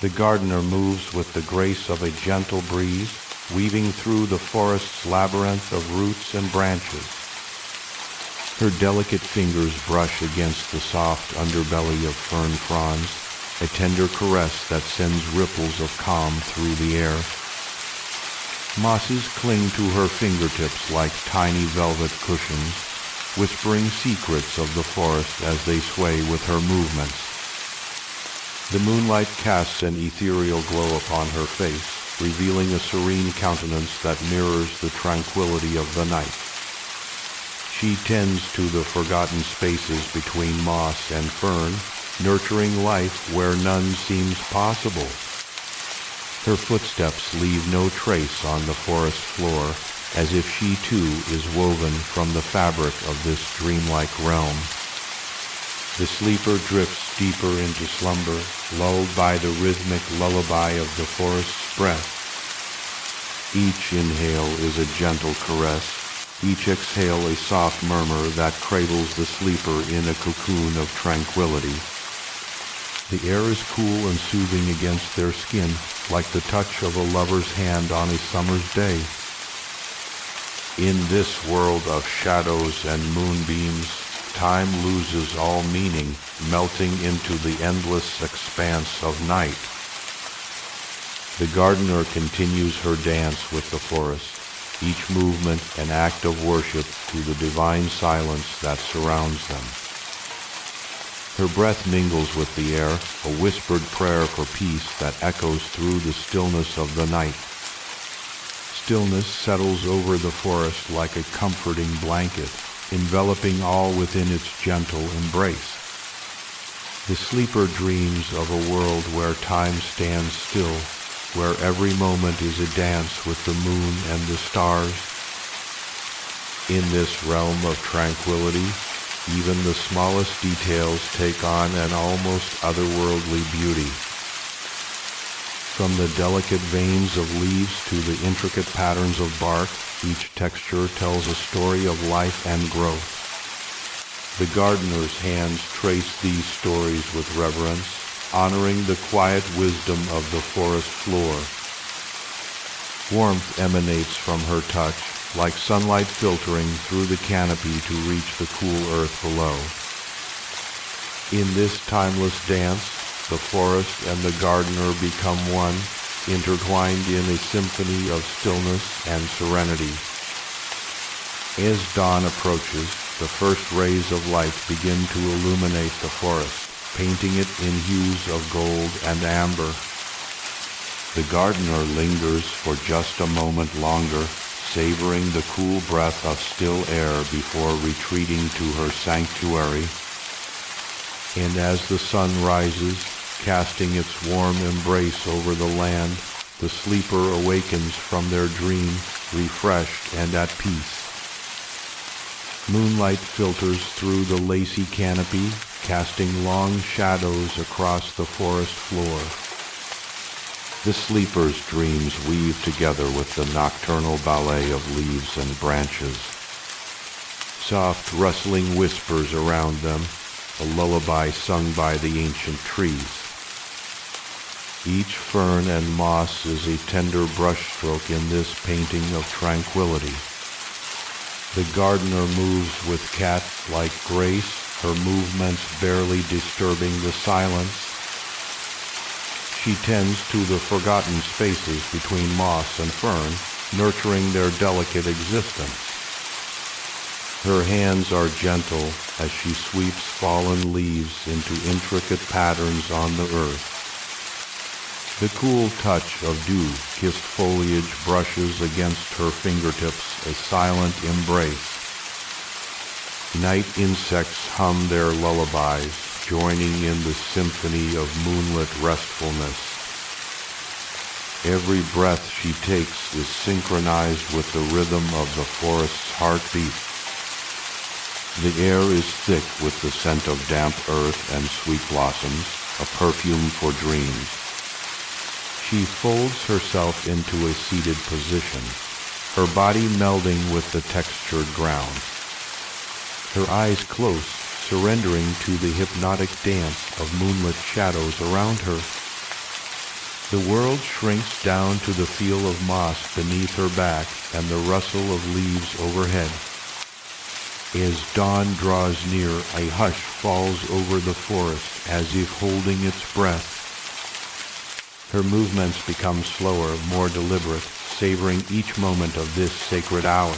The gardener moves with the grace of a gentle breeze, weaving through the forest's labyrinth of roots and branches. Her delicate fingers brush against the soft underbelly of fern fronds, a tender caress that sends ripples of calm through the air. Mosses cling to her fingertips like tiny velvet cushions, whispering secrets of the forest as they sway with her movements. The moonlight casts an ethereal glow upon her face, revealing a serene countenance that mirrors the tranquility of the night. She tends to the forgotten spaces between moss and fern, nurturing life where none seems possible. Her footsteps leave no trace on the forest floor, as if she too is woven from the fabric of this dreamlike realm. The sleeper drifts deeper into slumber, lulled by the rhythmic lullaby of the forest's breath. Each inhale is a gentle caress, each exhale a soft murmur that cradles the sleeper in a cocoon of tranquility. The air is cool and soothing against their skin, like the touch of a lover's hand on a summer's day. In this world of shadows and moonbeams, time loses all meaning, melting into the endless expanse of night. The gardener continues her dance with the forest, each movement an act of worship to the divine silence that surrounds them. Her breath mingles with the air, a whispered prayer for peace that echoes through the stillness of the night. Stillness settles over the forest like a comforting blanket, enveloping all within its gentle embrace. The sleeper dreams of a world where time stands still, where every moment is a dance with the moon and the stars. In this realm of tranquility, even the smallest details take on an almost otherworldly beauty. From the delicate veins of leaves to the intricate patterns of bark, each texture tells a story of life and growth. The gardener's hands trace these stories with reverence, honoring the quiet wisdom of the forest floor. Warmth emanates from her touch, like sunlight filtering through the canopy to reach the cool earth below. In this timeless dance, the forest and the gardener become one, intertwined in a symphony of stillness and serenity. As dawn approaches, the first rays of light begin to illuminate the forest, painting it in hues of gold and amber. The gardener lingers for just a moment longer, savoring the cool breath of still air before retreating to her sanctuary. And as the sun rises, casting its warm embrace over the land, the sleeper awakens from their dream, refreshed and at peace. Moonlight filters through the lacy canopy, casting long shadows across the forest floor. The sleeper's dreams weave together with the nocturnal ballet of leaves and branches. Soft rustling whispers around them, a lullaby sung by the ancient trees. Each fern and moss is a tender brushstroke in this painting of tranquility. The gardener moves with cat-like grace, her movements barely disturbing the silence. She tends to the forgotten spaces between moss and fern, nurturing their delicate existence. Her hands are gentle as she sweeps fallen leaves into intricate patterns on the earth. The cool touch of dew-kissed foliage brushes against her fingertips, a silent embrace. Night insects hum their lullabies, joining in the symphony of moonlit restfulness. Every breath she takes is synchronized with the rhythm of the forest's heartbeat. The air is thick with the scent of damp earth and sweet blossoms, a perfume for dreams. She folds herself into a seated position, her body melding with the textured ground. Her eyes close, surrendering to the hypnotic dance of moonlit shadows around her. The world shrinks down to the feel of moss beneath her back and the rustle of leaves overhead. As dawn draws near, a hush falls over the forest as if holding its breath. Her movements become slower, more deliberate, savoring each moment of this sacred hour.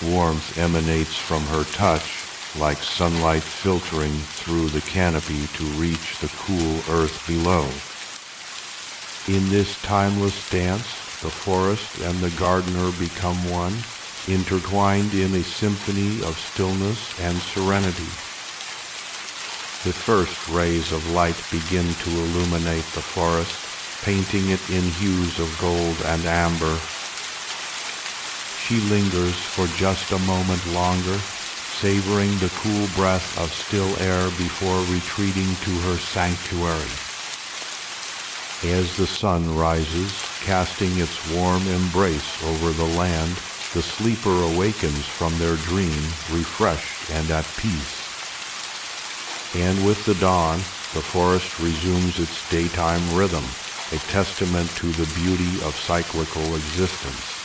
Warmth emanates from her touch, like sunlight filtering through the canopy to reach the cool earth below. In this timeless dance, the forest and the gardener become one, intertwined in a symphony of stillness and serenity. The first rays of light begin to illuminate the forest, painting it in hues of gold and amber. She lingers for just a moment longer, savoring the cool breath of still air before retreating to her sanctuary. As the sun rises, casting its warm embrace over the land, the sleeper awakens from their dream, refreshed and at peace. And with the dawn, the forest resumes its daytime rhythm, a testament to the beauty of cyclical existence.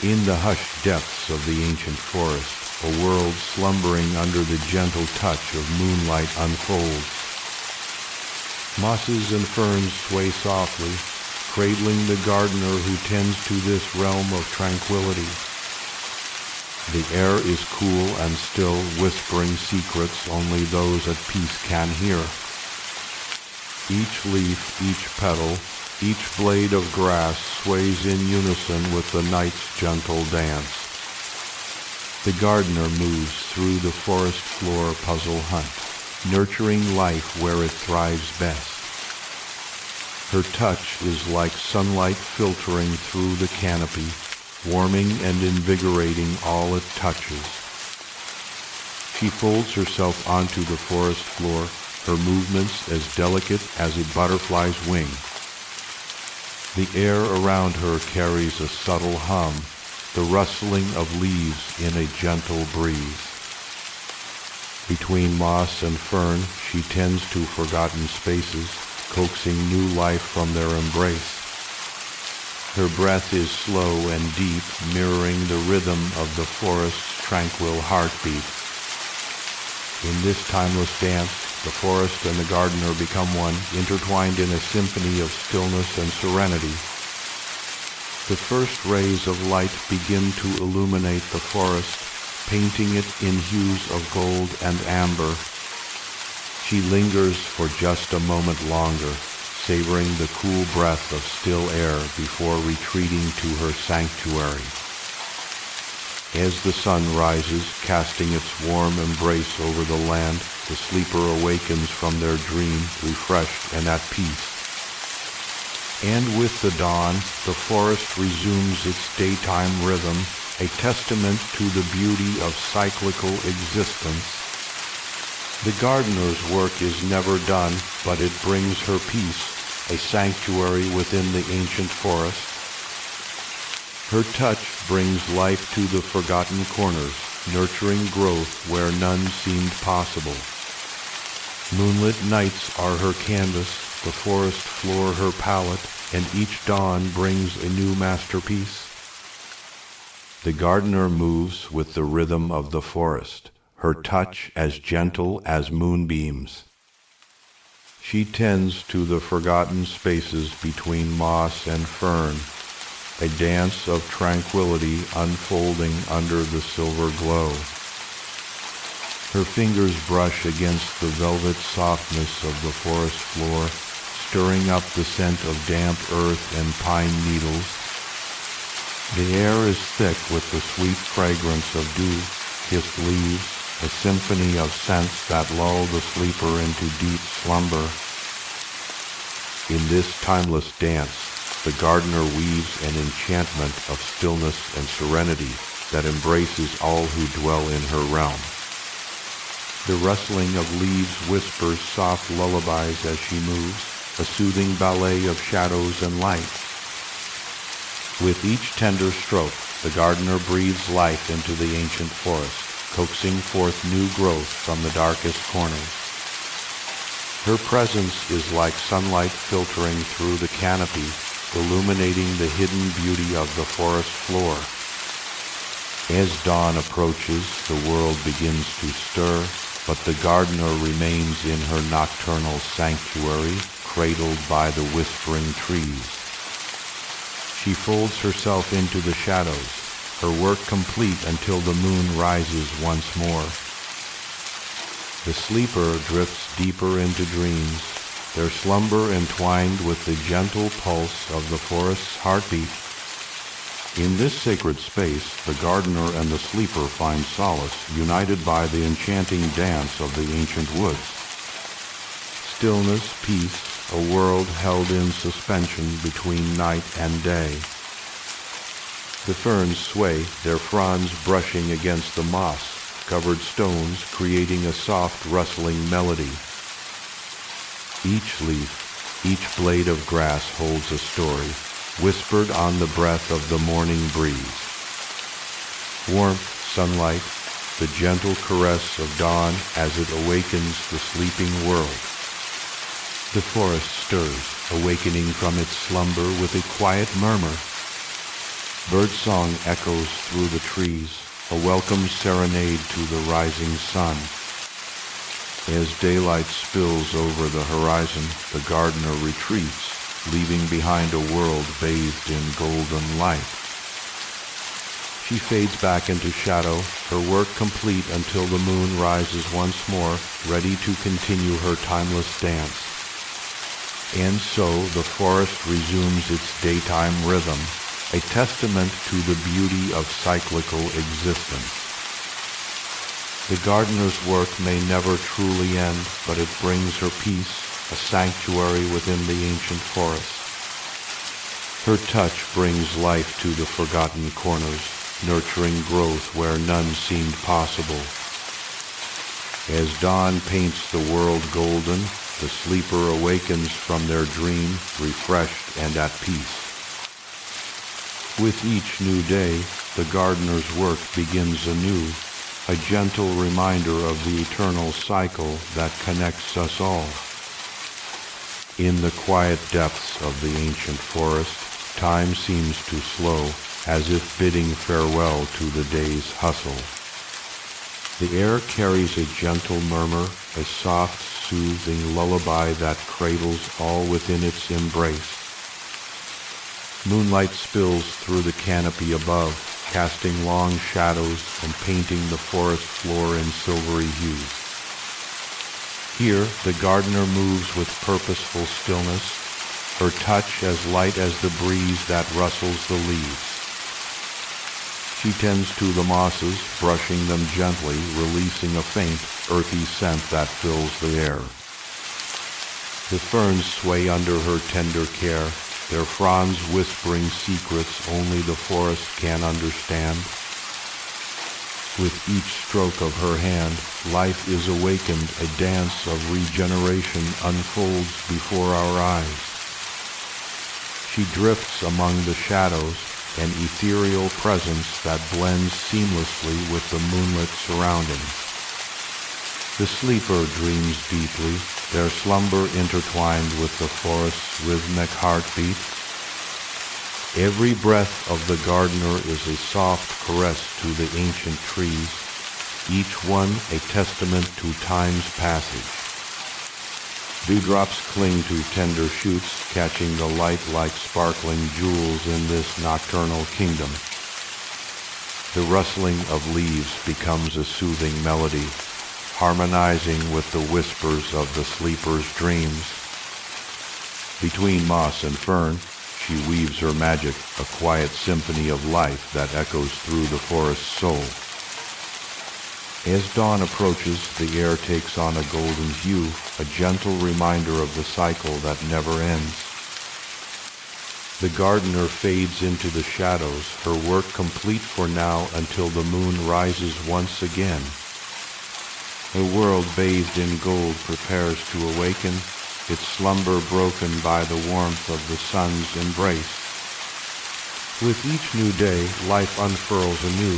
In the hushed depths of the ancient forest, a world slumbering under the gentle touch of moonlight unfolds. Mosses and ferns sway softly, cradling the gardener who tends to this realm of tranquility. The air is cool and still, whispering secrets only those at peace can hear. Each leaf, each petal, each blade of grass sways in unison with the night's gentle dance. The gardener moves through the forest floor puzzle hunt, nurturing life where it thrives best. Her touch is like sunlight filtering through the canopy, warming and invigorating all it touches. She folds herself onto the forest floor, her movements as delicate as a butterfly's wing. The air around her carries a subtle hum, the rustling of leaves in a gentle breeze. Between moss and fern, she tends to forgotten spaces, coaxing new life from their embrace. Her breath is slow and deep, mirroring the rhythm of the forest's tranquil heartbeat. In this timeless dance, the forest and the gardener become one, intertwined in a symphony of stillness and serenity. The first rays of light begin to illuminate the forest, painting it in hues of gold and amber. She lingers for just a moment longer, savoring the cool breath of still air before retreating to her sanctuary. As the sun rises, casting its warm embrace over the land, the sleeper awakens from their dream, refreshed and at peace. And with the dawn, the forest resumes its daytime rhythm, a testament to the beauty of cyclical existence. The gardener's work is never done, but it brings her peace, a sanctuary within the ancient forest. Her touch brings life to the forgotten corners, nurturing growth where none seemed possible. Moonlit nights are her canvas, the forest floor her palette, and each dawn brings a new masterpiece. The gardener moves with the rhythm of the forest, her touch as gentle as moonbeams. She tends to the forgotten spaces between moss and fern, a dance of tranquility unfolding under the silver glow. Her fingers brush against the velvet softness of the forest floor, stirring up the scent of damp earth and pine needles. The air is thick with the sweet fragrance of dew, kissed leaves, a symphony of scents that lull the sleeper into deep slumber. In this timeless dance, the gardener weaves an enchantment of stillness and serenity that embraces all who dwell in her realm. The rustling of leaves whispers soft lullabies as she moves, a soothing ballet of shadows and light. With each tender stroke, the gardener breathes life into the ancient forest, coaxing forth new growth from the darkest corners. Her presence is like sunlight filtering through the canopy, illuminating the hidden beauty of the forest floor. As dawn approaches, the world begins to stir, but the gardener remains in her nocturnal sanctuary, cradled by the whispering trees. She folds herself into the shadows, her work complete until the moon rises once more. The sleeper drifts deeper into dreams, their slumber entwined with the gentle pulse of the forest's heartbeat. In this sacred space, the gardener and the sleeper find solace, united by the enchanting dance of the ancient woods. Stillness, peace, a world held in suspension between night and day. The ferns sway, their fronds brushing against the moss-covered stones, creating a soft rustling melody. Each leaf, each blade of grass holds a story, whispered on the breath of the morning breeze. Warmth, sunlight, the gentle caress of dawn as it awakens the sleeping world. The forest stirs, awakening from its slumber with a quiet murmur. Birdsong echoes through the trees, a welcome serenade to the rising sun. As daylight spills over the horizon, the gardener retreats, leaving behind a world bathed in golden light. She fades back into shadow, her work complete until the moon rises once more, ready to continue her timeless dance. And so the forest resumes its daytime rhythm, a testament to the beauty of cyclical existence. The gardener's work may never truly end, but it brings her peace, a sanctuary within the ancient forest. Her touch brings life to the forgotten corners, nurturing growth where none seemed possible. As dawn paints the world golden, the sleeper awakens from their dream, refreshed and at peace. With each new day, the gardener's work begins anew, a gentle reminder of the eternal cycle that connects us all. In the quiet depths of the ancient forest, time seems to slow, as if bidding farewell to the day's hustle. The air carries a gentle murmur, a soft, soothing lullaby that cradles all within its embrace. Moonlight spills through the canopy above, casting long shadows and painting the forest floor in silvery hues. Here, the gardener moves with purposeful stillness, her touch as light as the breeze that rustles the leaves. She tends to the mosses, brushing them gently, releasing a faint, earthy scent that fills the air. The ferns sway under her tender care, their fronds whispering secrets only the forest can understand. With each stroke of her hand, life is awakened, a dance of regeneration unfolds before our eyes. She drifts among the shadows, an ethereal presence that blends seamlessly with the moonlit surroundings. The sleeper dreams deeply, their slumber intertwined with the forest's rhythmic heartbeat. Every breath of the gardener is a soft caress to the ancient trees, each one a testament to time's passage. Dewdrops cling to tender shoots, catching the light like sparkling jewels in this nocturnal kingdom. The rustling of leaves becomes a soothing melody, harmonizing with the whispers of the sleeper's dreams. Between moss and fern, she weaves her magic, a quiet symphony of life that echoes through the forest's soul. As dawn approaches, the air takes on a golden hue, a gentle reminder of the cycle that never ends. The gardener fades into the shadows, her work complete for now until the moon rises once again. A world bathed in gold prepares to awaken, its slumber broken by the warmth of the sun's embrace. With each new day, life unfurls anew,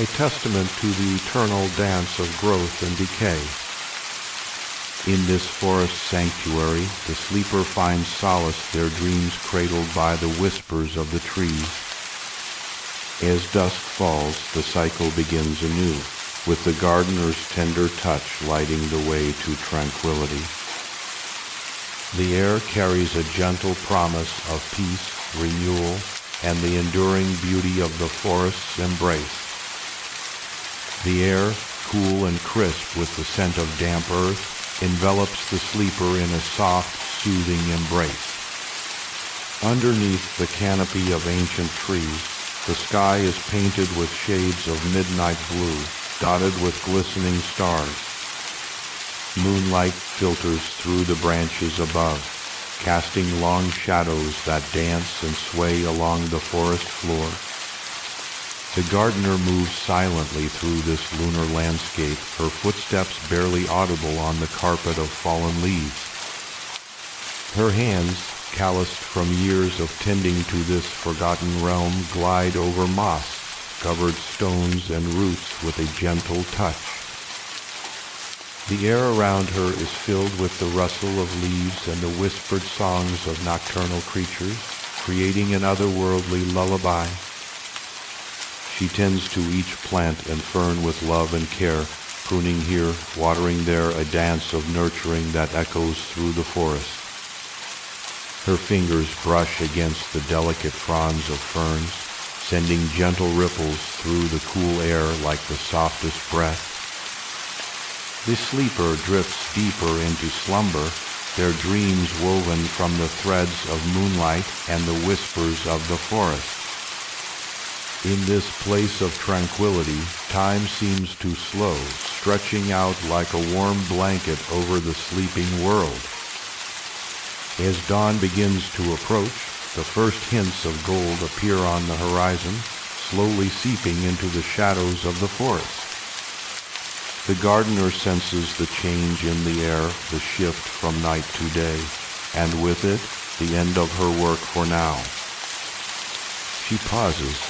a testament to the eternal dance of growth and decay. In this forest sanctuary, the sleeper finds solace, their dreams cradled by the whispers of the trees. As dusk falls, the cycle begins anew, with the gardener's tender touch lighting the way to tranquility. The air carries a gentle promise of peace, renewal, and the enduring beauty of the forest's embrace. The air, cool and crisp with the scent of damp earth, envelops the sleeper in a soft, soothing embrace. Underneath the canopy of ancient trees, the sky is painted with shades of midnight blue, dotted with glistening stars. Moonlight filters through the branches above, casting long shadows that dance and sway along the forest floor. The gardener moves silently through this lunar landscape, her footsteps barely audible on the carpet of fallen leaves. Her hands, calloused from years of tending to this forgotten realm, glide over moss-covered stones and roots with a gentle touch. The air around her is filled with the rustle of leaves and the whispered songs of nocturnal creatures, creating an otherworldly lullaby. She tends to each plant and fern with love and care, pruning here, watering there, a dance of nurturing that echoes through the forest. Her fingers brush against the delicate fronds of ferns, sending gentle ripples through the cool air like the softest breath. The sleeper drifts deeper into slumber, their dreams woven from the threads of moonlight and the whispers of the forest. In this place of tranquility, time seems to slow, stretching out like a warm blanket over the sleeping world. As dawn begins to approach, the first hints of gold appear on the horizon, slowly seeping into the shadows of the forest. The gardener senses the change in the air, the shift from night to day, and with it, the end of her work for now. She pauses,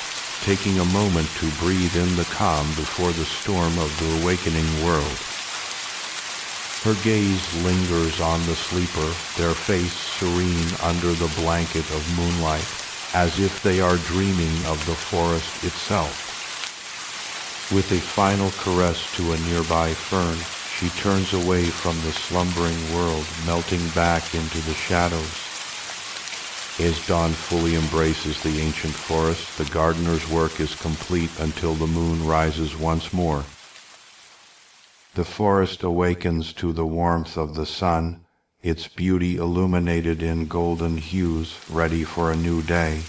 taking a moment to breathe in the calm before the storm of the awakening world. Her gaze lingers on the sleeper, their face serene under the blanket of moonlight, as if they are dreaming of the forest itself. With a final caress to a nearby fern, she turns away from the slumbering world, melting back into the shadows. As dawn fully embraces the ancient forest, the gardener's work is complete until the moon rises once more. The forest awakens to the warmth of the sun, its beauty illuminated in golden hues, ready for a new day.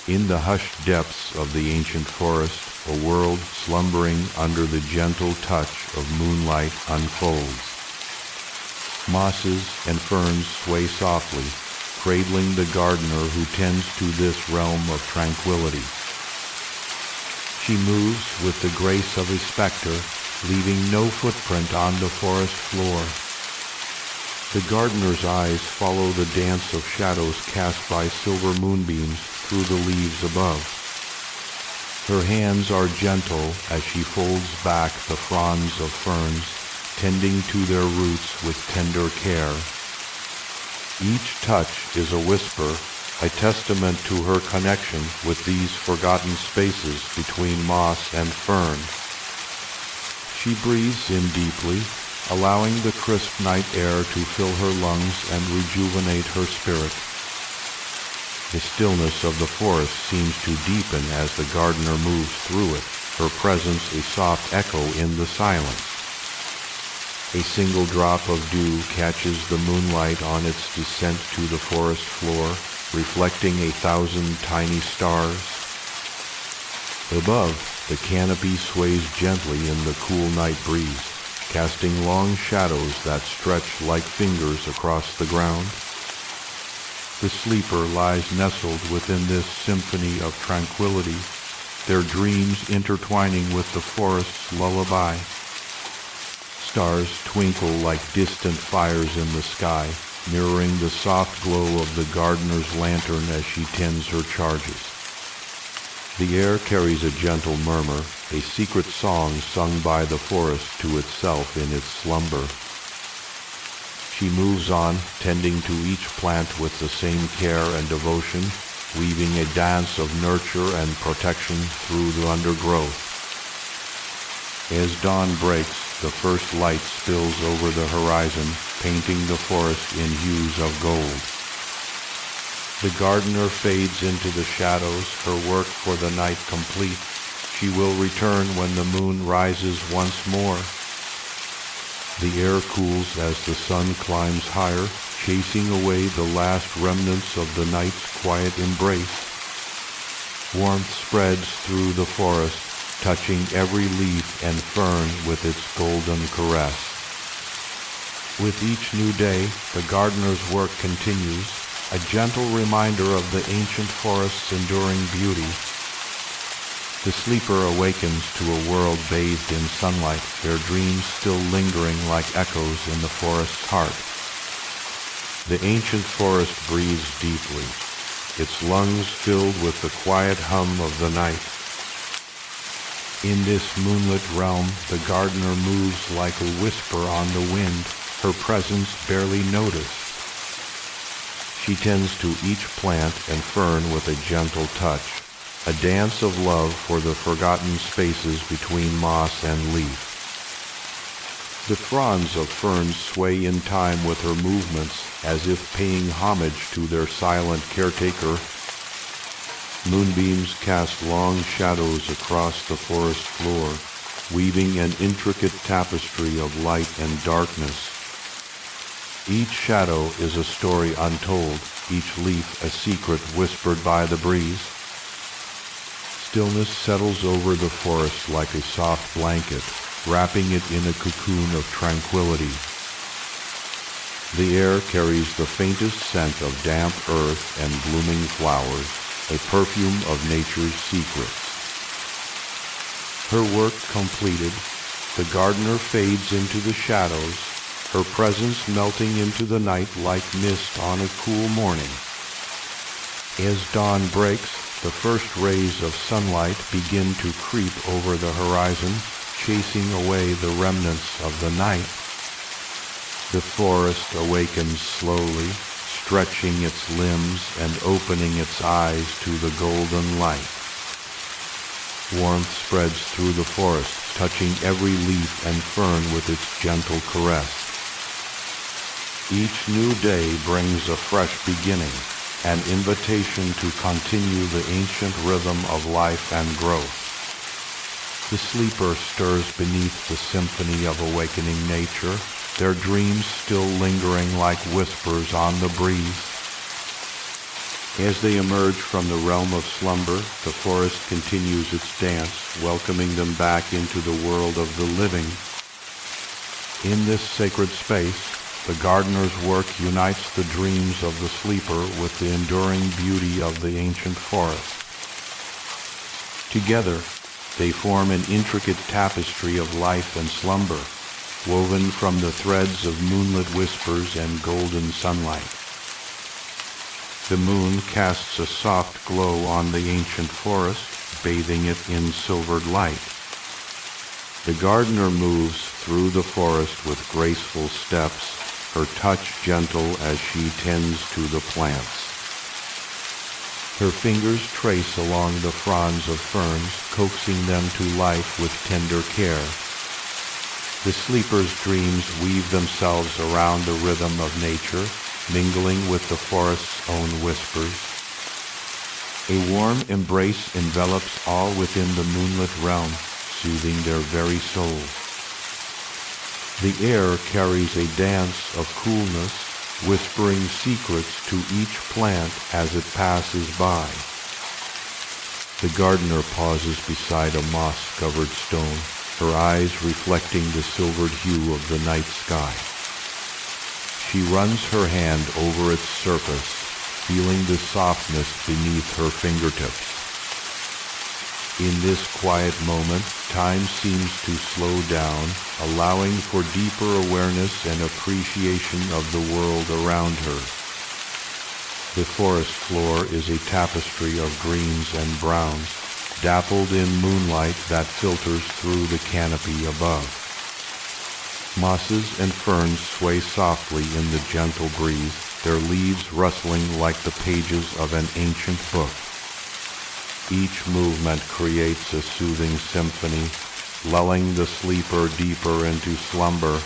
In the hushed depths of the ancient forest, a world slumbering under the gentle touch of moonlight unfolds. Mosses and ferns sway softly, cradling the gardener who tends to this realm of tranquility. She moves with the grace of a specter, leaving no footprint on the forest floor. The gardener's eyes follow the dance of shadows cast by silver moonbeams through the leaves above. Her hands are gentle as she folds back the fronds of ferns, tending to their roots with tender care. Each touch is a whisper, a testament to her connection with these forgotten spaces between moss and fern. She breathes in deeply, allowing the crisp night air to fill her lungs and rejuvenate her spirit. The stillness of the forest seems to deepen as the gardener moves through it, her presence a soft echo in the silence. A single drop of dew catches the moonlight on its descent to the forest floor, reflecting 1,000 tiny stars. Above, the canopy sways gently in the cool night breeze, casting long shadows that stretch like fingers across the ground. The sleeper lies nestled within this symphony of tranquility, their dreams intertwining with the forest's lullaby. Stars twinkle like distant fires in the sky, mirroring the soft glow of the gardener's lantern as she tends her charges. The air carries a gentle murmur, a secret song sung by the forest to itself in its slumber, She moves on, tending to each plant with the same care and devotion, weaving a dance of nurture and protection through the undergrowth. As dawn breaks, the first light spills over the horizon, painting the forest in hues of gold. The gardener fades into the shadows, her work for the night complete. She will return when the moon rises once more. The air cools as the sun climbs higher, chasing away the last remnants of the night's quiet embrace. Warmth spreads through the forest, touching every leaf and fern with its golden caress. With each new day, the gardener's work continues, a gentle reminder of the ancient forest's enduring beauty. The sleeper awakens to a world bathed in sunlight, their dreams still lingering like echoes in the forest's heart. The ancient forest breathes deeply, its lungs filled with the quiet hum of the night. In this moonlit realm, the gardener moves like a whisper on the wind, her presence barely noticed. She tends to each plant and fern with a gentle touch, a dance of love for the forgotten spaces between moss and leaf. The fronds of ferns sway in time with her movements, as if paying homage to their silent caretaker. Moonbeams cast long shadows across the forest floor, weaving an intricate tapestry of light and darkness. Each shadow is a story untold, each leaf a secret whispered by the breeze. Stillness settles over the forest like a soft blanket, wrapping it in a cocoon of tranquility. The air carries the faintest scent of damp earth and blooming flowers, a perfume of nature's secrets. Her work completed, the gardener fades into the shadows, her presence melting into the night like mist on a cool morning. As dawn breaks, the first rays of sunlight begin to creep over the horizon, chasing away the remnants of the night. The forest awakens slowly, stretching its limbs and opening its eyes to the golden light. Warmth spreads through the forest, touching every leaf and fern with its gentle caress. Each new day brings a fresh beginning, an invitation to continue the ancient rhythm of life and growth. The sleeper stirs beneath the symphony of awakening nature, their dreams still lingering like whispers on the breeze. As they emerge from the realm of slumber, the forest continues its dance, welcoming them back into the world of the living. In this sacred space, the gardener's work unites the dreams of the sleeper with the enduring beauty of the ancient forest. Together, they form an intricate tapestry of life and slumber, woven from the threads of moonlit whispers and golden sunlight. The moon casts a soft glow on the ancient forest, bathing it in silvered light. The gardener moves through the forest with graceful steps, her touch gentle as she tends to the plants. Her fingers trace along the fronds of ferns, coaxing them to life with tender care. The sleeper's dreams weave themselves around the rhythm of nature, mingling with the forest's own whispers. A warm embrace envelops all within the moonlit realm, soothing their very souls. The air carries a dance of coolness, whispering secrets to each plant as it passes by. The gardener pauses beside a moss-covered stone, her eyes reflecting the silvered hue of the night sky. She runs her hand over its surface, feeling the softness beneath her fingertips. In this quiet moment, time seems to slow down, allowing for deeper awareness and appreciation of the world around her. The forest floor is a tapestry of greens and browns, dappled in moonlight that filters through the canopy above. Mosses and ferns sway softly in the gentle breeze, their leaves rustling like the pages of an ancient book. Each movement creates a soothing symphony, lulling the sleeper deeper into slumber.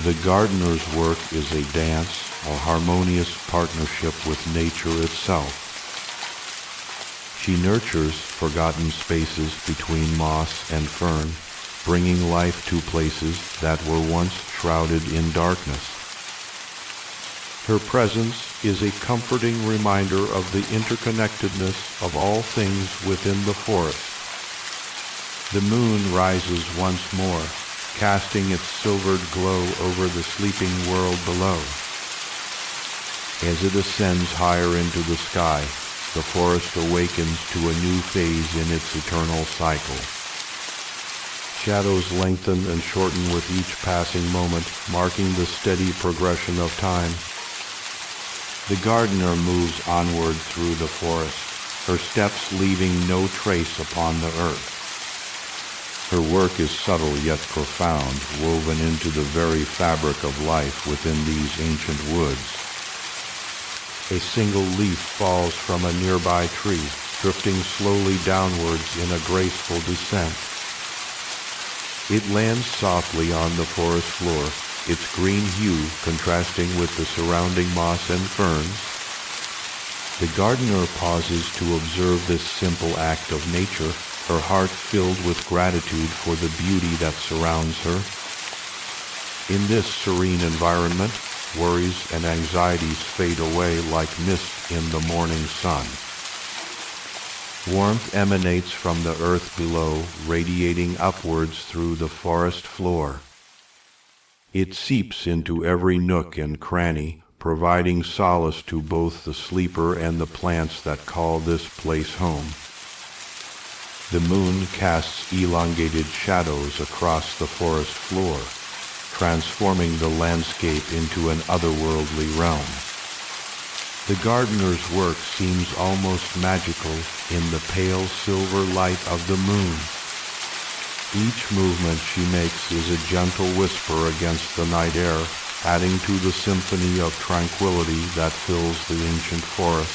The gardener's work is a dance, a harmonious partnership with nature itself. She nurtures forgotten spaces between moss and fern, bringing life to places that were once shrouded in darkness. Her presence is a comforting reminder of the interconnectedness of all things within the forest. The moon rises once more, casting its silvered glow over the sleeping world below. As it ascends higher into the sky, the forest awakens to a new phase in its eternal cycle. Shadows lengthen and shorten with each passing moment, marking the steady progression of time. The gardener moves onward through the forest, her steps leaving no trace upon the earth. Her work is subtle yet profound, woven into the very fabric of life within these ancient woods. A single leaf falls from a nearby tree, drifting slowly downwards in a graceful descent. It lands softly on the forest floor, its green hue contrasting with the surrounding moss and ferns. The gardener pauses to observe this simple act of nature, her heart filled with gratitude for the beauty that surrounds her. In this serene environment, worries and anxieties fade away like mist in the morning sun. Warmth emanates from the earth below, radiating upwards through the forest floor. It seeps into every nook and cranny, providing solace to both the sleeper and the plants that call this place home. The moon casts elongated shadows across the forest floor, transforming the landscape into an otherworldly realm. The gardener's work seems almost magical in the pale silver light of the moon. Each movement she makes is a gentle whisper against the night air, adding to the symphony of tranquility that fills the ancient forest.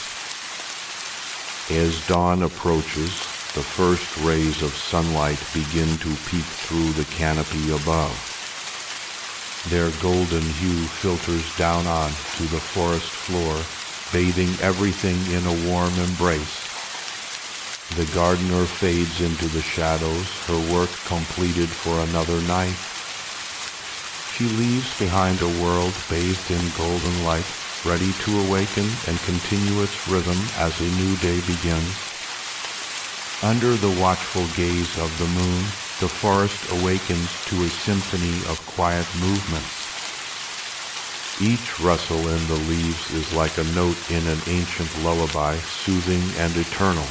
As dawn approaches, the first rays of sunlight begin to peek through the canopy above. Their golden hue filters down onto the forest floor, bathing everything in a warm embrace. The gardener fades into the shadows, her work completed for another night. She leaves behind a world bathed in golden light, ready to awaken and continue its rhythm as a new day begins. Under the watchful gaze of the moon, the forest awakens to a symphony of quiet movements. Each rustle in the leaves is like a note in an ancient lullaby, soothing and eternal.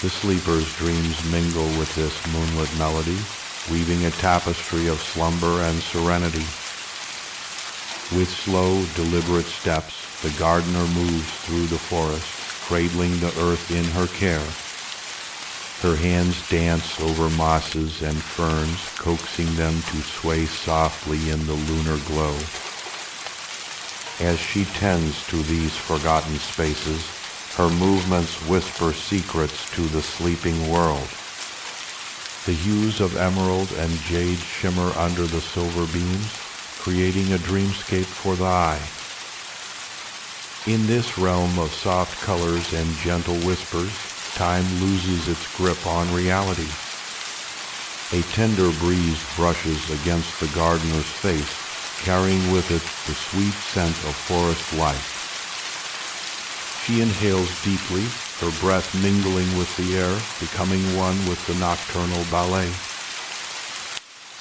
The sleeper's dreams mingle with this moonlit melody, weaving a tapestry of slumber and serenity. With slow, deliberate steps, the gardener moves through the forest, cradling the earth in her care. Her hands dance over mosses and ferns, coaxing them to sway softly in the lunar glow. As she tends to these forgotten spaces, her movements whisper secrets to the sleeping world. The hues of emerald and jade shimmer under the silver beams, creating a dreamscape for the eye. In this realm of soft colors and gentle whispers, time loses its grip on reality. A tender breeze brushes against the gardener's face, carrying with it the sweet scent of forest life. She inhales deeply, her breath mingling with the air, becoming one with the nocturnal ballet.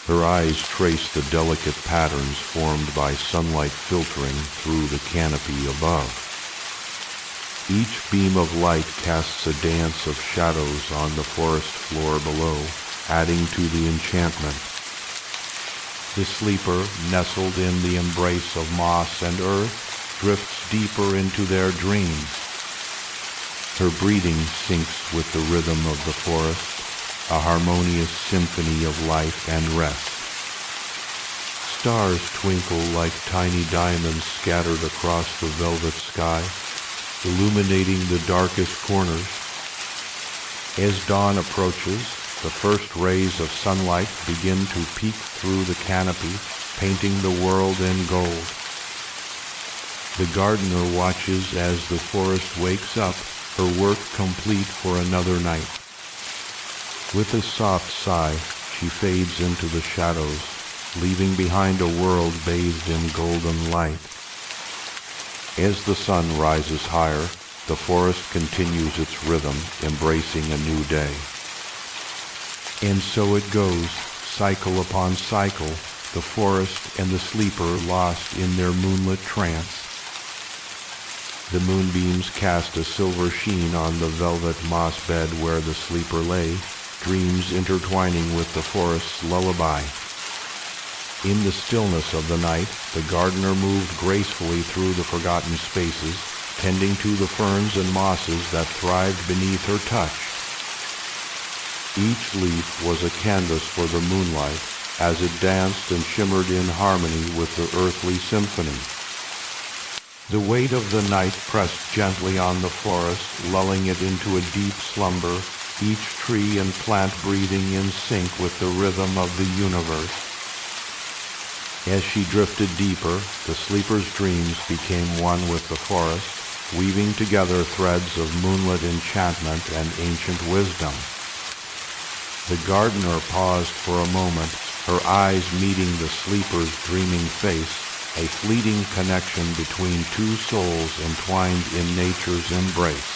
Her eyes trace the delicate patterns formed by sunlight filtering through the canopy above. Each beam of light casts a dance of shadows on the forest floor below, adding to the enchantment. The sleeper, nestled in the embrace of moss and earth, drifts deeper into their dreams. Her breathing syncs with the rhythm of the forest, a harmonious symphony of life and rest. stars twinkle like tiny diamonds scattered across the velvet sky, illuminating the darkest corners. As dawn approaches, the first rays of sunlight begin to peek through the canopy, painting the world in gold. The gardener watches as the forest wakes up, her work complete for another night. With a soft sigh, she fades into the shadows, leaving behind a world bathed in golden light. As the sun rises higher, the forest continues its rhythm, embracing a new day. And so it goes, cycle upon cycle, the forest and the sleeper lost in their moonlit trance. The moonbeams cast a silver sheen on the velvet moss bed where the sleeper lay, dreams intertwining with the forest's lullaby. In the stillness of the night, the gardener moved gracefully through the forgotten spaces, tending to the ferns and mosses that thrived beneath her touch. Each leaf was a canvas for the moonlight, as it danced and shimmered in harmony with the earthly symphony. The weight of the night pressed gently on the forest, lulling it into a deep slumber, each tree and plant breathing in sync with the rhythm of the universe. As she drifted deeper, the sleeper's dreams became one with the forest, weaving together threads of moonlit enchantment and ancient wisdom. The gardener paused for a moment, her eyes meeting the sleeper's dreaming face, a fleeting connection between two souls entwined in nature's embrace.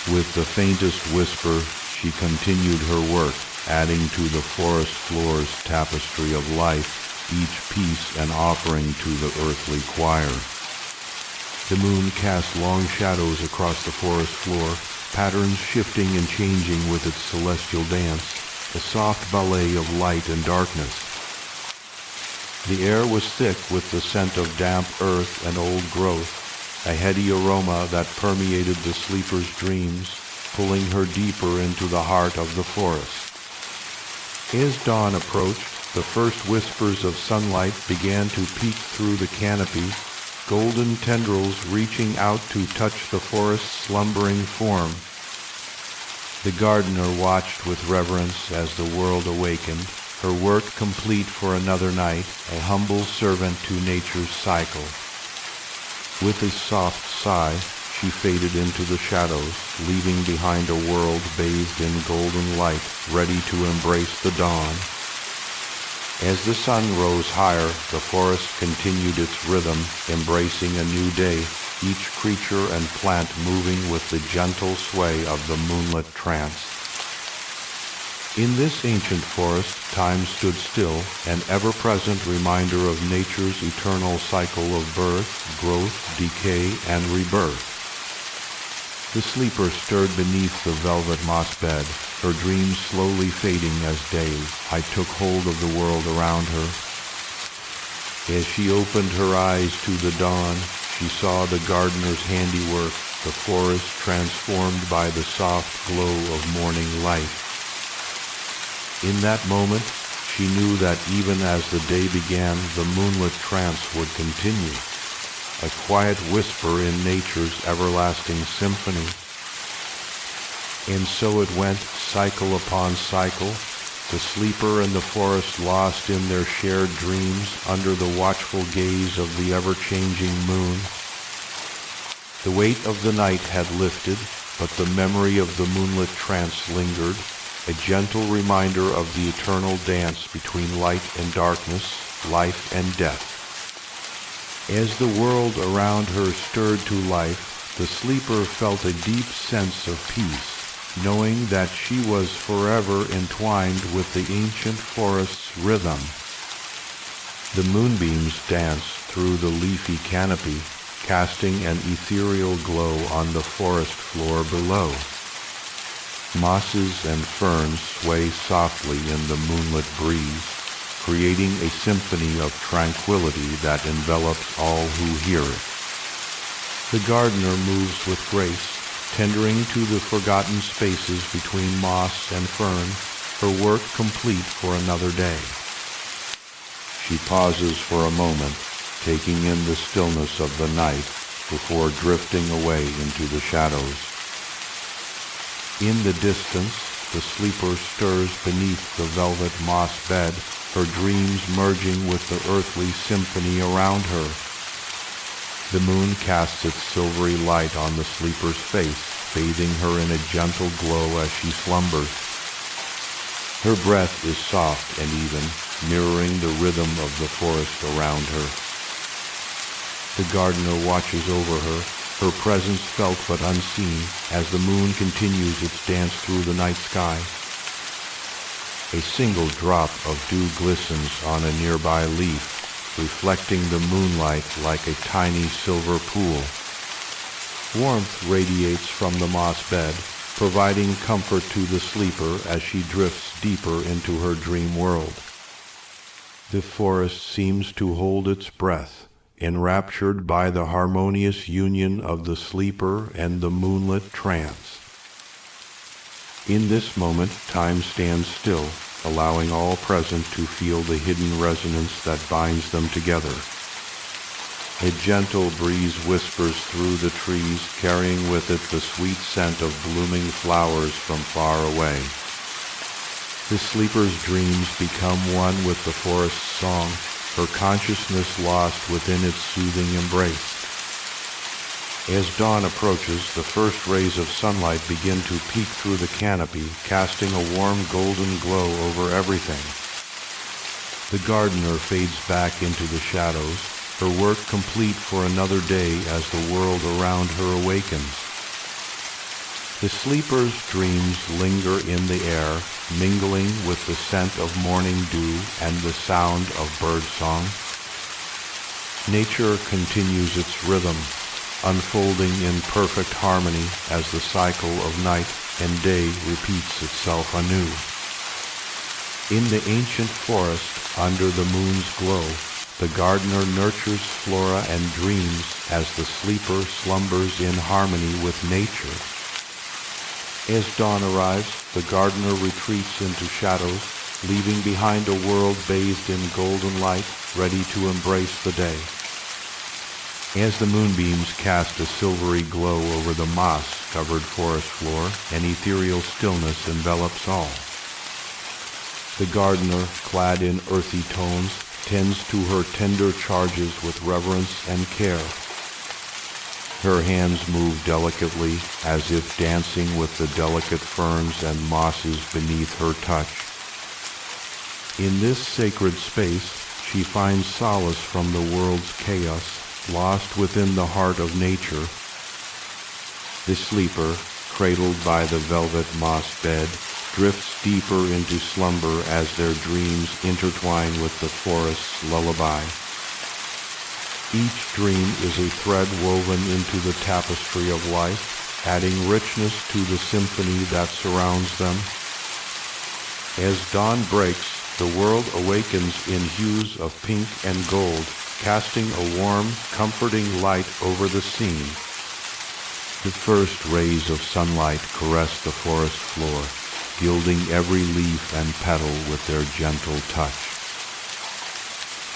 With the faintest whisper, she continued her work, adding to the forest floor's tapestry of life, each piece an offering to the earthly choir. The moon cast long shadows across the forest floor, patterns shifting and changing with its celestial dance, a soft ballet of light and darkness. The air was thick with the scent of damp earth and old growth, a heady aroma that permeated the sleeper's dreams, pulling her deeper into the heart of the forest. As dawn approached, the first whispers of sunlight began to peek through the canopy, golden tendrils reaching out to touch the forest's slumbering form. The gardener watched with reverence as the world awakened, her work complete for another night, a humble servant to nature's cycle. With a soft sigh, she faded into the shadows, leaving behind a world bathed in golden light, ready to embrace the dawn. As the sun rose higher, the forest continued its rhythm, embracing a new day, each creature and plant moving with the gentle sway of the moonlit trance. In this ancient forest, time stood still, an ever-present reminder of nature's eternal cycle of birth, growth, decay, and rebirth. The sleeper stirred beneath the velvet moss bed, her dreams slowly fading as day. I took hold of the world around her. As she opened her eyes to the dawn, she saw the gardener's handiwork, the forest transformed by the soft glow of morning light. In that moment, she knew that even as the day began, the moonlit trance would continue, a quiet whisper in nature's everlasting symphony. And so it went, cycle upon cycle, the sleeper and the forest lost in their shared dreams under the watchful gaze of the ever-changing moon. The weight of the night had lifted, but the memory of the moonlit trance lingered, a gentle reminder of the eternal dance between light and darkness, life and death. As the world around her stirred to life, the sleeper felt a deep sense of peace, knowing that she was forever entwined with the ancient forest's rhythm. The moonbeams danced through the leafy canopy, casting an ethereal glow on the forest floor below. Mosses and ferns sway softly in the moonlit breeze, creating a symphony of tranquility that envelops all who hear it. The gardener moves with grace, tendering to the forgotten spaces between moss and fern, her work complete for another day. She pauses for a moment, taking in the stillness of the night before drifting away into the shadows. In the distance, the sleeper stirs beneath the velvet moss bed, her dreams merging with the earthly symphony around her. The moon casts its silvery light on the sleeper's face, bathing her in a gentle glow as she slumbers. Her breath is soft and even, mirroring the rhythm of the forest around her. The gardener watches over her, her presence felt but unseen, as the moon continues its dance through the night sky. A single drop of dew glistens on a nearby leaf, reflecting the moonlight like a tiny silver pool. Warmth radiates from the moss bed, providing comfort to the sleeper as she drifts deeper into her dream world. The forest seems to hold its breath, enraptured by the harmonious union of the sleeper and the moonlit trance. In this moment, time stands still, allowing all present to feel the hidden resonance that binds them together. A gentle breeze whispers through the trees, carrying with it the sweet scent of blooming flowers from far away. The sleeper's dreams become one with the forest's song, her consciousness lost within its soothing embrace. As dawn approaches, the first rays of sunlight begin to peek through the canopy, casting a warm golden glow over everything. The gardener fades back into the shadows, her work complete for another day as the world around her awakens. The sleeper's dreams linger in the air, mingling with the scent of morning dew and the sound of birdsong. Nature continues its rhythm, unfolding in perfect harmony as the cycle of night and day repeats itself anew. In the ancient forest, under the moon's glow, the gardener nurtures flora and dreams as the sleeper slumbers in harmony with nature. As dawn arrives, the gardener retreats into shadows, leaving behind a world bathed in golden light, ready to embrace the day. As the moonbeams cast a silvery glow over the moss-covered forest floor, an ethereal stillness envelops all. The gardener, clad in earthy tones, tends to her tender charges with reverence and care. Her hands move delicately, as if dancing with the delicate ferns and mosses beneath her touch. In this sacred space, she finds solace from the world's chaos, lost within the heart of nature. The sleeper, cradled by the velvet moss bed, drifts deeper into slumber as their dreams intertwine with the forest's lullaby. Each dream is a thread woven into the tapestry of life, adding richness to the symphony that surrounds them. As dawn breaks, the world awakens in hues of pink and gold, casting a warm, comforting light over the scene. The first rays of sunlight caress the forest floor, gilding every leaf and petal with their gentle touch.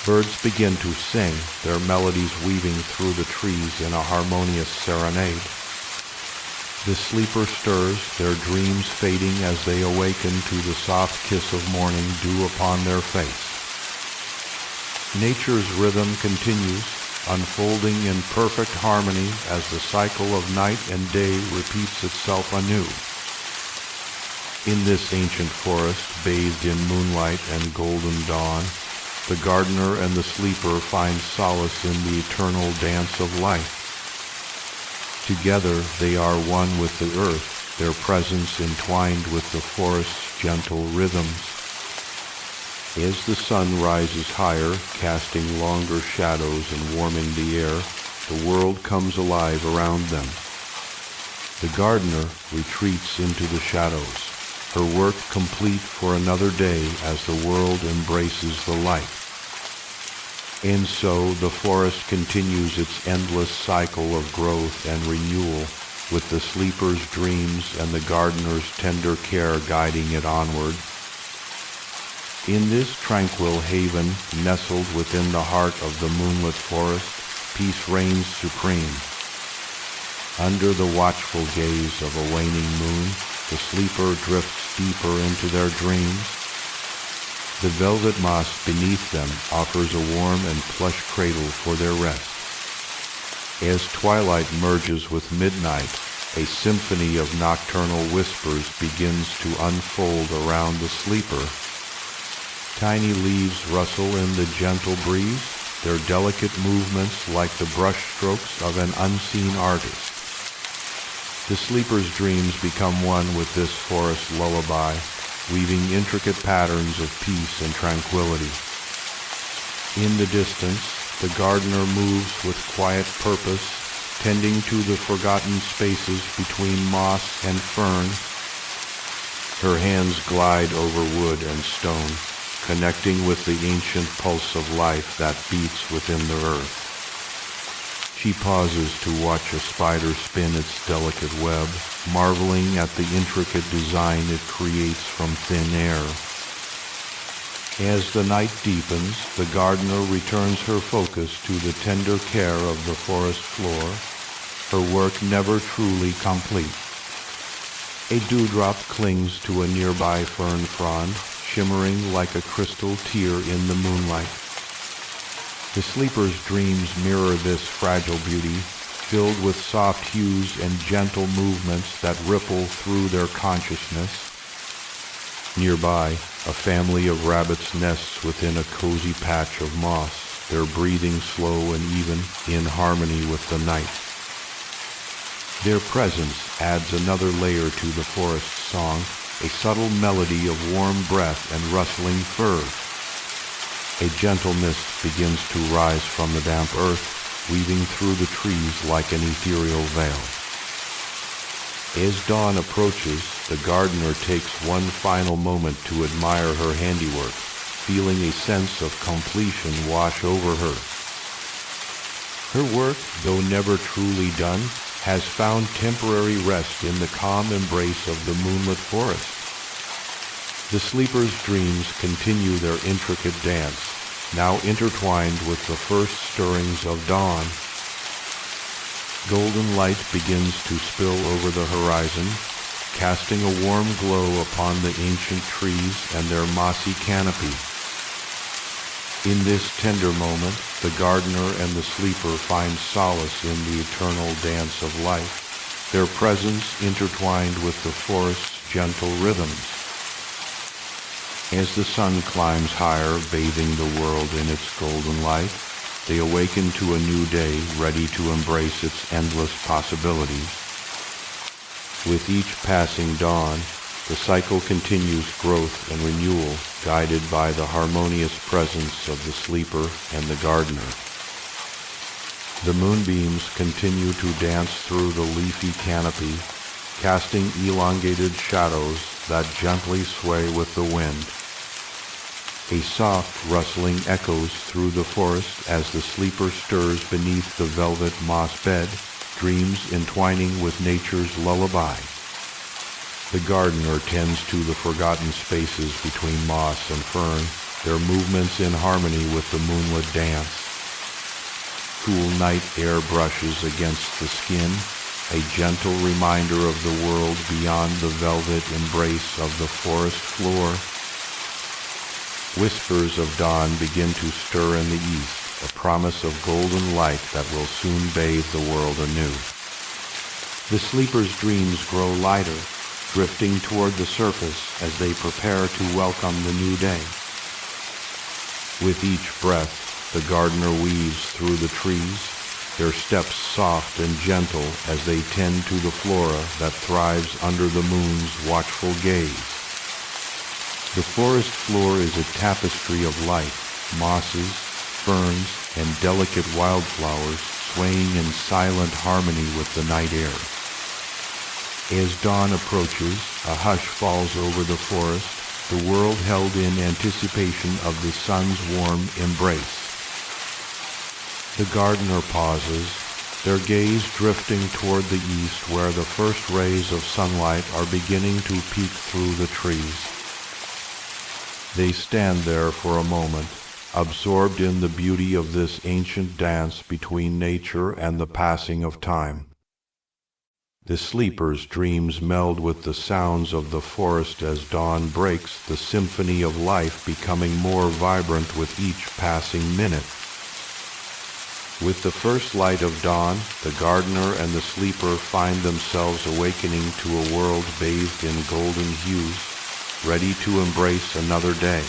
Birds begin to sing, their melodies weaving through the trees in a harmonious serenade. The sleeper stirs, their dreams fading as they awaken to the soft kiss of morning dew upon their face. Nature's rhythm continues, unfolding in perfect harmony as the cycle of night and day repeats itself anew. In this ancient forest, bathed in moonlight and golden dawn, the gardener and the sleeper find solace in the eternal dance of life. Together they are one with the earth, their presence entwined with the forest's gentle rhythms. As the sun rises higher, casting longer shadows and warming the air, the world comes alive around them. The gardener retreats into the shadows, her work complete for another day as the world embraces the light. And so the forest continues its endless cycle of growth and renewal, with the sleeper's dreams and the gardener's tender care guiding it onward. In this tranquil haven, nestled within the heart of the moonlit forest, peace reigns supreme. Under the watchful gaze of a waning moon, the sleeper drifts deeper into their dreams. The velvet moss beneath them offers a warm and plush cradle for their rest. As twilight merges with midnight, a symphony of nocturnal whispers begins to unfold around the sleeper. Tiny leaves rustle in the gentle breeze, their delicate movements like the brushstrokes of an unseen artist. The sleeper's dreams become one with this forest lullaby, weaving intricate patterns of peace and tranquility. In the distance, the gardener moves with quiet purpose, tending to the forgotten spaces between moss and fern. Her hands glide over wood and stone, connecting with the ancient pulse of life that beats within the earth. She pauses to watch a spider spin its delicate web, marveling at the intricate design it creates from thin air. As the night deepens, the gardener returns her focus to the tender care of the forest floor, her work never truly complete. A dewdrop clings to a nearby fern frond, shimmering like a crystal tear in the moonlight. The sleeper's dreams mirror this fragile beauty, filled with soft hues and gentle movements that ripple through their consciousness. Nearby, a family of rabbits nests within a cozy patch of moss, their breathing slow and even, in harmony with the night. Their presence adds another layer to the forest's song, a subtle melody of warm breath and rustling fur. A gentle mist begins to rise from the damp earth, weaving through the trees like an ethereal veil. As dawn approaches, the gardener takes one final moment to admire her handiwork, feeling a sense of completion wash over her. Her work, though never truly done, has found temporary rest in the calm embrace of the moonlit forest. The sleeper's dreams continue their intricate dance, now intertwined with the first stirrings of dawn. Golden light begins to spill over the horizon, casting a warm glow upon the ancient trees and their mossy canopy. In this tender moment, the gardener and the sleeper find solace in the eternal dance of life, their presence intertwined with the forest's gentle rhythms. As the sun climbs higher, bathing the world in its golden light, they awaken to a new day, ready to embrace its endless possibilities. With each passing dawn, the cycle continues growth and renewal, guided by the harmonious presence of the sleeper and the gardener. The moonbeams continue to dance through the leafy canopy, casting elongated shadows that gently sway with the wind. A soft rustling echoes through the forest as the sleeper stirs beneath the velvet moss bed, dreams entwining with nature's lullaby. The gardener tends to the forgotten spaces between moss and fern, their movements in harmony with the moonlit dance. Cool night air brushes against the skin, a gentle reminder of the world beyond the velvet embrace of the forest floor. Whispers of dawn begin to stir in the east, a promise of golden light that will soon bathe the world anew. The sleeper's dreams grow lighter, drifting toward the surface as they prepare to welcome the new day. With each breath, the gardener weaves through the trees, their steps soft and gentle as they tend to the flora that thrives under the moon's watchful gaze. The forest floor is a tapestry of life, mosses, ferns, and delicate wildflowers swaying in silent harmony with the night air. As dawn approaches, a hush falls over the forest, the world held in anticipation of the sun's warm embrace. The gardener pauses, their gaze drifting toward the east where the first rays of sunlight are beginning to peek through the trees. They stand there for a moment, absorbed in the beauty of this ancient dance between nature and the passing of time. The sleeper's dreams meld with the sounds of the forest as dawn breaks, the symphony of life becoming more vibrant with each passing minute. With the first light of dawn, the gardener and the sleeper find themselves awakening to a world bathed in golden hues, ready to embrace another day.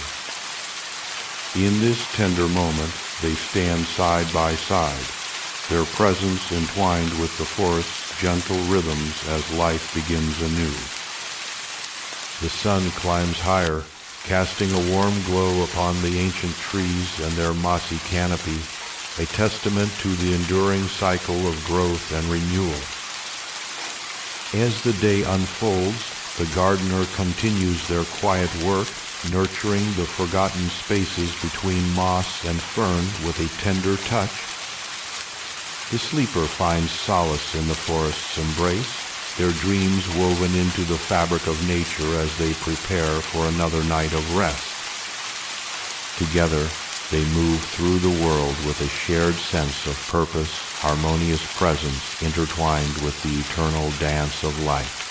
In this tender moment, they stand side by side, their presence entwined with the forest's gentle rhythms as life begins anew. The sun climbs higher, casting a warm glow upon the ancient trees and their mossy canopy, a testament to the enduring cycle of growth and renewal. As the day unfolds, the gardener continues their quiet work, nurturing the forgotten spaces between moss and fern with a tender touch. The sleeper finds solace in the forest's embrace, their dreams woven into the fabric of nature as they prepare for another night of rest. Together, they move through the world with a shared sense of purpose, harmonious presence intertwined with the eternal dance of life.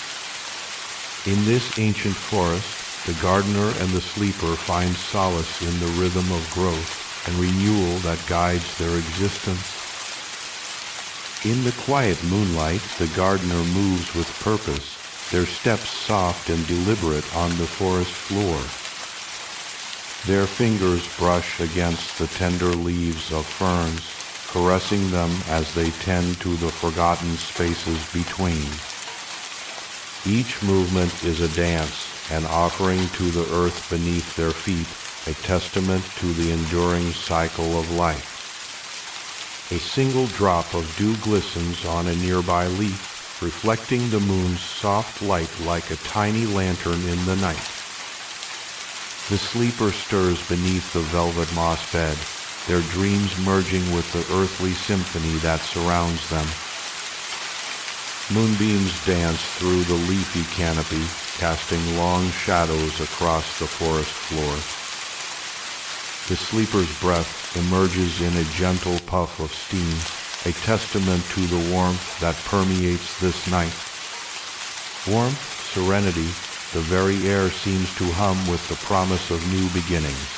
In this ancient forest, the gardener and the sleeper find solace in the rhythm of growth and renewal that guides their existence. In the quiet moonlight, the gardener moves with purpose, their steps soft and deliberate on the forest floor. Their fingers brush against the tender leaves of ferns, caressing them as they tend to the forgotten spaces between. Each movement is a dance, an offering to the earth beneath their feet, a testament to the enduring cycle of life. A single drop of dew glistens on a nearby leaf, reflecting the moon's soft light like a tiny lantern in the night. The sleeper stirs beneath the velvet moss bed, their dreams merging with the earthly symphony that surrounds them. Moonbeams dance through the leafy canopy, casting long shadows across the forest floor. The sleeper's breath emerges in a gentle puff of steam, a testament to the warmth that permeates this night. Warmth, serenity, the very air seems to hum with the promise of new beginnings.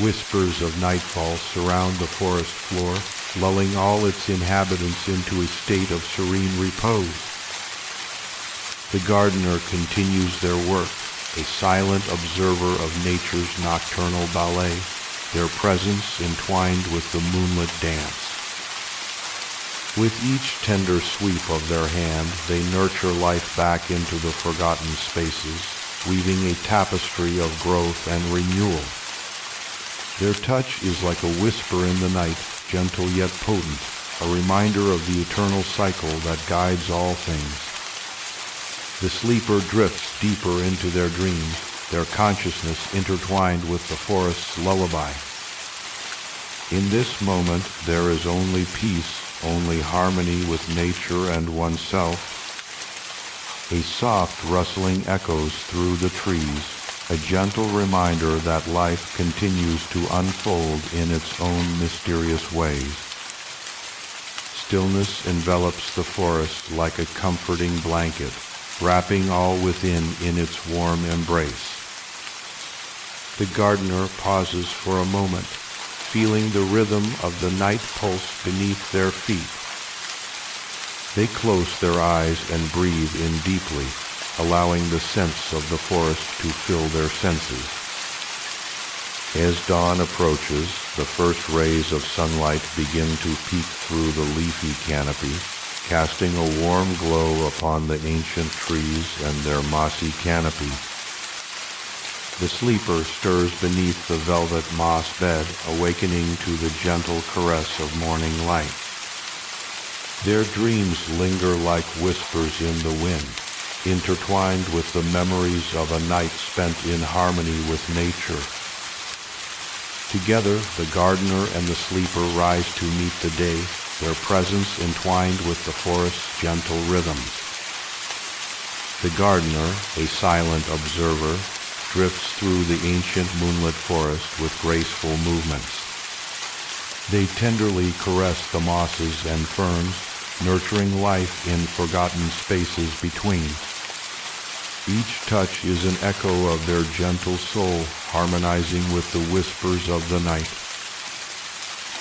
Whispers of nightfall surround the forest floor, lulling all its inhabitants into a state of serene repose. The gardener continues their work, a silent observer of nature's nocturnal ballet, their presence entwined with the moonlit dance. With each tender sweep of their hand, they nurture life back into the forgotten spaces, weaving a tapestry of growth and renewal. Their touch is like a whisper in the night, gentle yet potent, a reminder of the eternal cycle that guides all things. The sleeper drifts deeper into their dreams, their consciousness intertwined with the forest's lullaby. In this moment, there is only peace, only harmony with nature and oneself. A soft rustling echoes through the trees, a gentle reminder that life continues to unfold in its own mysterious ways. Stillness envelops the forest like a comforting blanket, wrapping all within in its warm embrace. The gardener pauses for a moment, feeling the rhythm of the night pulse beneath their feet. They close their eyes and breathe in deeply, allowing the scents of the forest to fill their senses. As dawn approaches, the first rays of sunlight begin to peek through the leafy canopy, casting a warm glow upon the ancient trees and their mossy canopy. The sleeper stirs beneath the velvet moss bed, awakening to the gentle caress of morning light. Their dreams linger like whispers in the wind, intertwined with the memories of a night spent in harmony with nature. Together, the gardener and the sleeper rise to meet the day, their presence entwined with the forest's gentle rhythms. The gardener, a silent observer, drifts through the ancient moonlit forest with graceful movements. They tenderly caress the mosses and ferns, nurturing life in forgotten spaces between. Each touch is an echo of their gentle soul, harmonizing with the whispers of the night.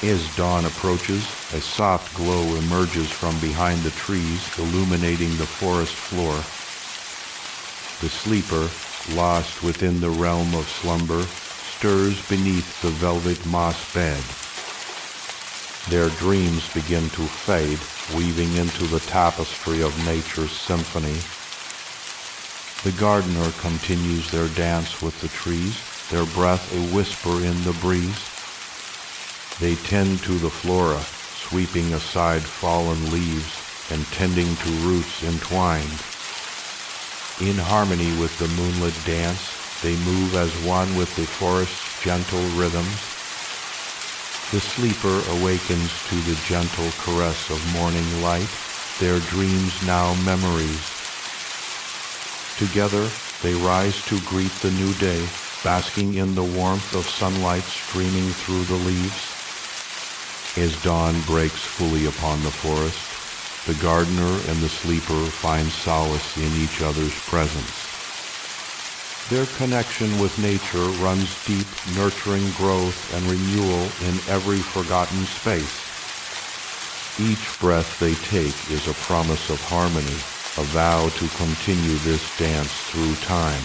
As dawn approaches, a soft glow emerges from behind the trees, illuminating the forest floor. The sleeper, lost within the realm of slumber, stirs beneath the velvet moss bed. Their dreams begin to fade, weaving into the tapestry of nature's symphony. The gardener continues their dance with the trees, their breath a whisper in the breeze. They tend to the flora, sweeping aside fallen leaves and tending to roots entwined. In harmony with the moonlit dance, they move as one with the forest's gentle rhythms. The sleeper awakens to the gentle caress of morning light, their dreams now memories. Together, they rise to greet the new day, basking in the warmth of sunlight streaming through the leaves. As dawn breaks fully upon the forest, the gardener and the sleeper find solace in each other's presence. Their connection with nature runs deep, nurturing growth and renewal in every forgotten space. Each breath they take is a promise of harmony, a vow to continue this dance through time.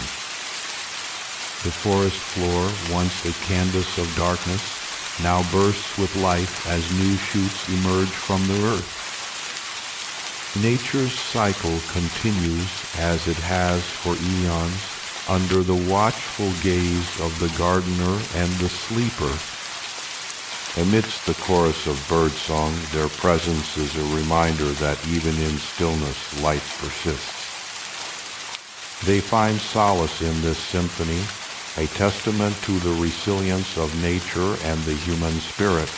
The forest floor, once a canvas of darkness, now bursts with life as new shoots emerge from the earth. Nature's cycle continues as it has for eons under the watchful gaze of the gardener and the sleeper. Amidst the chorus of birdsong, their presence is a reminder that even in stillness, light persists. They find solace in this symphony, a testament to the resilience of nature and the human spirit.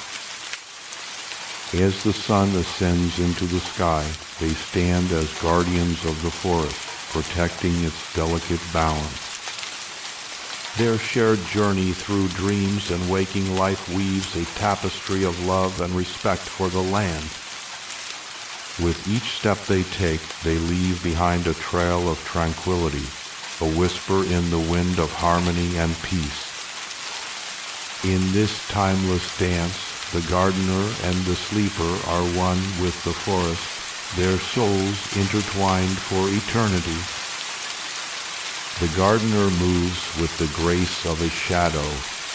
As the sun ascends into the sky, they stand as guardians of the forest, protecting its delicate balance. Their shared journey through dreams and waking life weaves a tapestry of love and respect for the land. With each step they take, they leave behind a trail of tranquility, a whisper in the wind of harmony and peace. In this timeless dance, the gardener and the sleeper are one with the forest, their souls intertwined for eternity. The gardener moves with the grace of a shadow,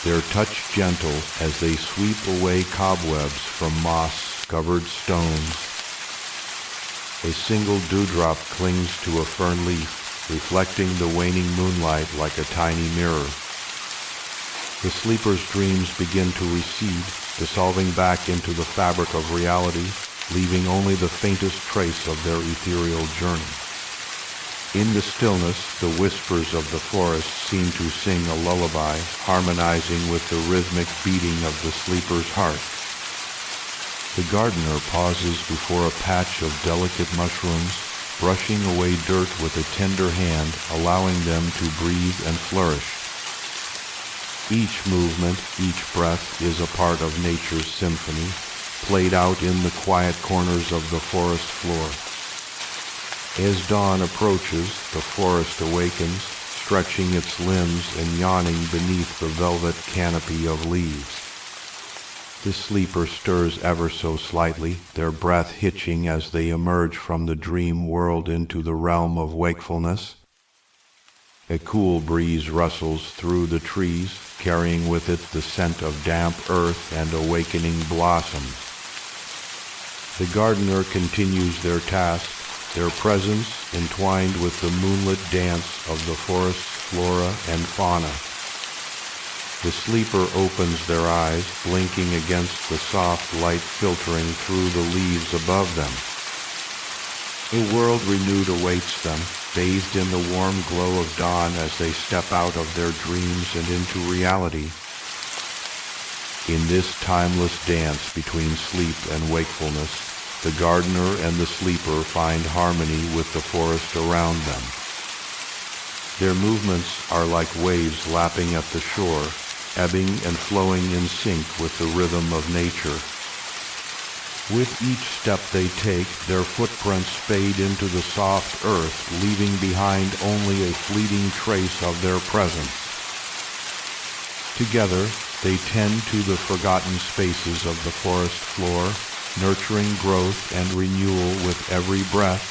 their touch gentle as they sweep away cobwebs from moss-covered stones. A single dewdrop clings to a fern leaf, reflecting the waning moonlight like a tiny mirror. The sleeper's dreams begin to recede, dissolving back into the fabric of reality, leaving only the faintest trace of their ethereal journey. In the stillness, the whispers of the forest seem to sing a lullaby, harmonizing with the rhythmic beating of the sleeper's heart. The gardener pauses before a patch of delicate mushrooms, brushing away dirt with a tender hand, allowing them to breathe and flourish. Each movement, each breath is a part of nature's symphony, played out in the quiet corners of the forest floor. As dawn approaches, the forest awakens, stretching its limbs and yawning beneath the velvet canopy of leaves. The sleeper stirs ever so slightly, their breath hitching as they emerge from the dream world into the realm of wakefulness. A cool breeze rustles through the trees, carrying with it the scent of damp earth and awakening blossoms. The gardener continues their task, their presence entwined with the moonlit dance of the forest's flora and fauna. The sleeper opens their eyes, blinking against the soft light filtering through the leaves above them. A world renewed awaits them, bathed in the warm glow of dawn as they step out of their dreams and into reality. In this timeless dance between sleep and wakefulness, the gardener and the sleeper find harmony with the forest around them. Their movements are like waves lapping at the shore, ebbing and flowing in sync with the rhythm of nature. With each step they take, their footprints fade into the soft earth, leaving behind only a fleeting trace of their presence. Together, they tend to the forgotten spaces of the forest floor, nurturing growth and renewal with every breath.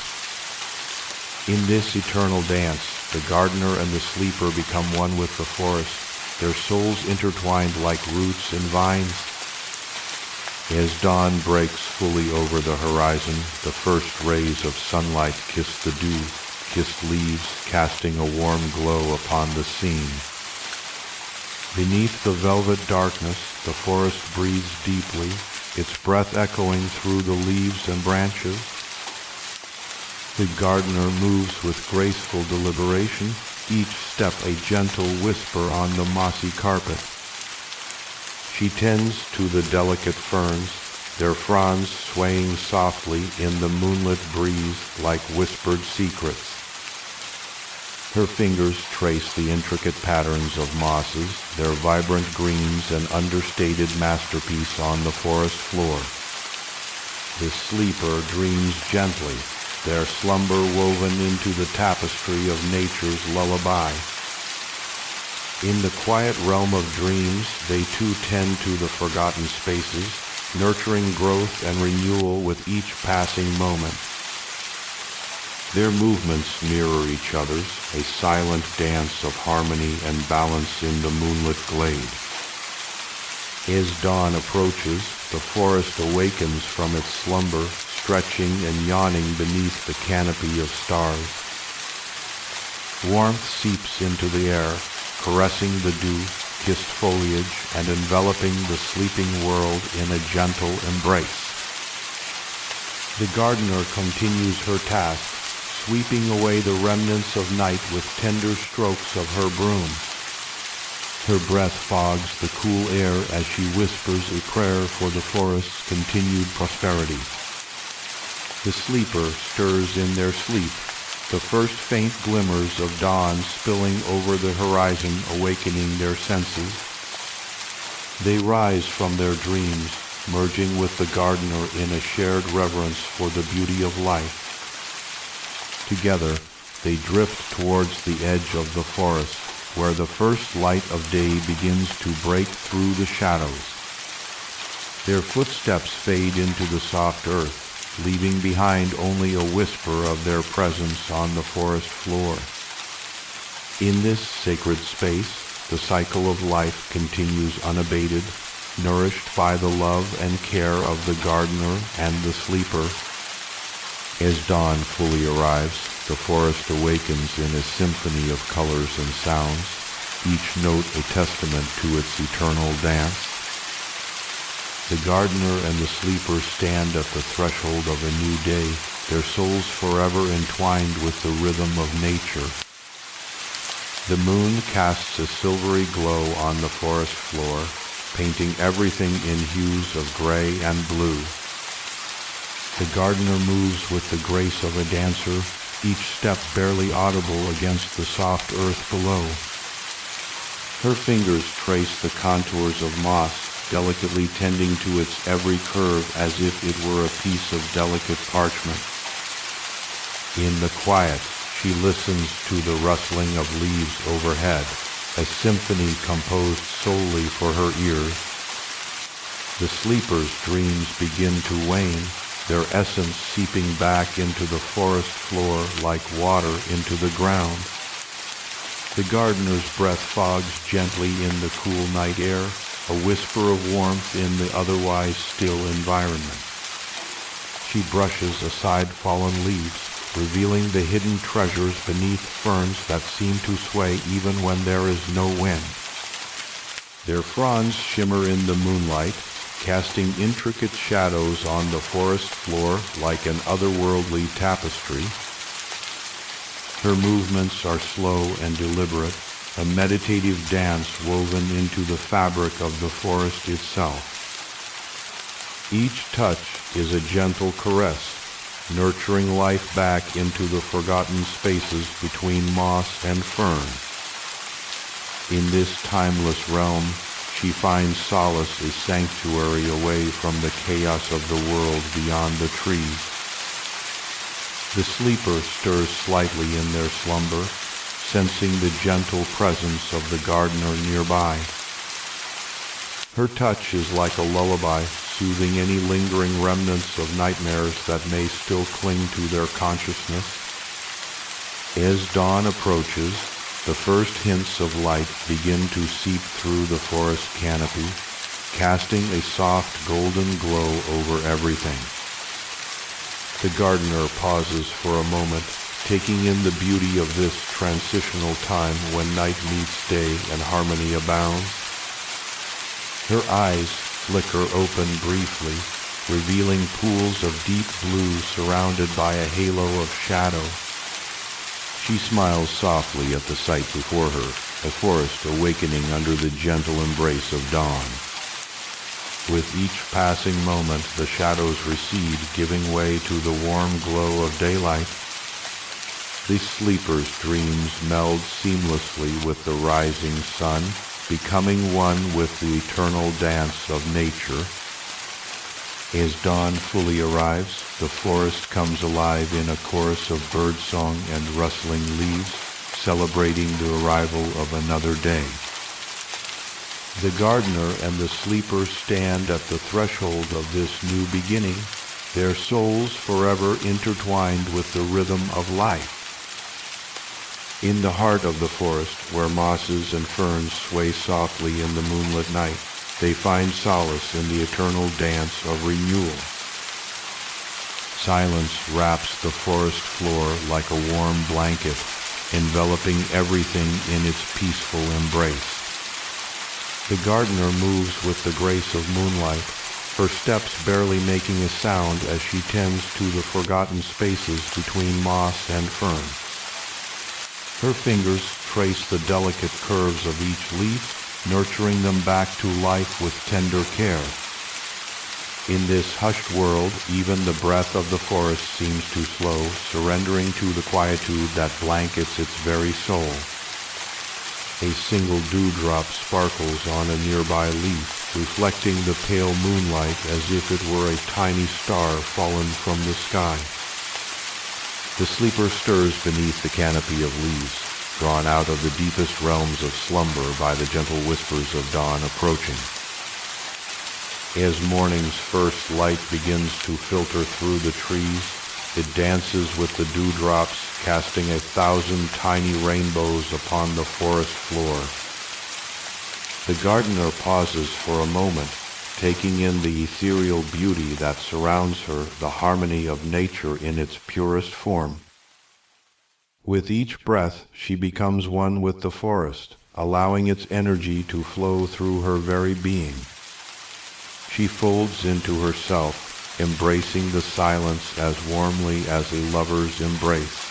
In this eternal dance, the gardener and the sleeper become one with the forest, their souls intertwined like roots and vines. As dawn breaks fully over the horizon, the first rays of sunlight kiss the dew-kissed leaves, casting a warm glow upon the scene. Beneath the velvet darkness, the forest breathes deeply, its breath echoing through the leaves and branches. The gardener moves with graceful deliberation, each step a gentle whisper on the mossy carpet. She tends to the delicate ferns, their fronds swaying softly in the moonlit breeze like whispered secrets. Her fingers trace the intricate patterns of mosses, their vibrant greens an understated masterpiece on the forest floor. The sleeper dreams gently, their slumber woven into the tapestry of nature's lullaby. In the quiet realm of dreams, they too tend to the forgotten spaces, nurturing growth and renewal with each passing moment. Their movements mirror each other's, a silent dance of harmony and balance in the moonlit glade. As dawn approaches, the forest awakens from its slumber, stretching and yawning beneath the canopy of stars. Warmth seeps into the air, caressing the dew-kissed foliage and enveloping the sleeping world in a gentle embrace. The gardener continues her task, sweeping away the remnants of night with tender strokes of her broom. Her breath fogs the cool air as she whispers a prayer for the forest's continued prosperity. The sleeper stirs in their sleep, the first faint glimmers of dawn spilling over the horizon, awakening their senses. They rise from their dreams, merging with the gardener in a shared reverence for the beauty of life. Together, they drift towards the edge of the forest, where the first light of day begins to break through the shadows. Their footsteps fade into the soft earth, leaving behind only a whisper of their presence on the forest floor. In this sacred space, the cycle of life continues unabated, nourished by the love and care of the gardener and the sleeper. As dawn fully arrives, the forest awakens in a symphony of colors and sounds, each note a testament to its eternal dance. The gardener and the sleeper stand at the threshold of a new day, their souls forever entwined with the rhythm of nature. The moon casts a silvery glow on the forest floor, painting everything in hues of gray and blue. The gardener moves with the grace of a dancer, each step barely audible against the soft earth below. Her fingers trace the contours of moss, delicately tending to its every curve as if it were a piece of delicate parchment. In the quiet, she listens to the rustling of leaves overhead, a symphony composed solely for her ears. The sleeper's dreams begin to wane, their essence seeping back into the forest floor like water into the ground. The gardener's breath fogs gently in the cool night air, a whisper of warmth in the otherwise still environment. She brushes aside fallen leaves, revealing the hidden treasures beneath ferns that seem to sway even when there is no wind. Their fronds shimmer in the moonlight, casting intricate shadows on the forest floor like an otherworldly tapestry. Her movements are slow and deliberate, a meditative dance woven into the fabric of the forest itself. Each touch is a gentle caress, nurturing life back into the forgotten spaces between moss and fern. In this timeless realm, she finds solace as sanctuary away from the chaos of the world beyond the trees. The sleeper stirs slightly in their slumber, sensing the gentle presence of the gardener nearby. Her touch is like a lullaby, soothing any lingering remnants of nightmares that may still cling to their consciousness. As dawn approaches, the first hints of light begin to seep through the forest canopy, casting a soft golden glow over everything. The gardener pauses for a moment, taking in the beauty of this transitional time when night meets day and harmony abounds. Her eyes flicker open briefly, revealing pools of deep blue surrounded by a halo of shadow. She smiles softly at the sight before her, a forest awakening under the gentle embrace of dawn. With each passing moment, the shadows recede, giving way to the warm glow of daylight. The sleeper's dreams meld seamlessly with the rising sun, becoming one with the eternal dance of nature. As dawn fully arrives, the forest comes alive in a chorus of birdsong and rustling leaves, celebrating the arrival of another day. The gardener and the sleeper stand at the threshold of this new beginning, their souls forever intertwined with the rhythm of life. In the heart of the forest, where mosses and ferns sway softly in the moonlit night, they find solace in the eternal dance of renewal. Silence wraps the forest floor like a warm blanket, enveloping everything in its peaceful embrace. The gardener moves with the grace of moonlight, her steps barely making a sound as she tends to the forgotten spaces between moss and fern. Her fingers trace the delicate curves of each leaf, nurturing them back to life with tender care. In this hushed world, even the breath of the forest seems too slow, surrendering to the quietude that blankets its very soul. A single dewdrop sparkles on a nearby leaf, reflecting the pale moonlight as if it were a tiny star fallen from the sky. The sleeper stirs beneath the canopy of leaves, drawn out of the deepest realms of slumber by the gentle whispers of dawn approaching. As morning's first light begins to filter through the trees, it dances with the dewdrops, casting 1,000 tiny rainbows upon the forest floor. The gardener pauses for a moment, taking in the ethereal beauty that surrounds her, the harmony of nature in its purest form. With each breath, she becomes one with the forest, allowing its energy to flow through her very being. She folds into herself, embracing the silence as warmly as a lover's embrace.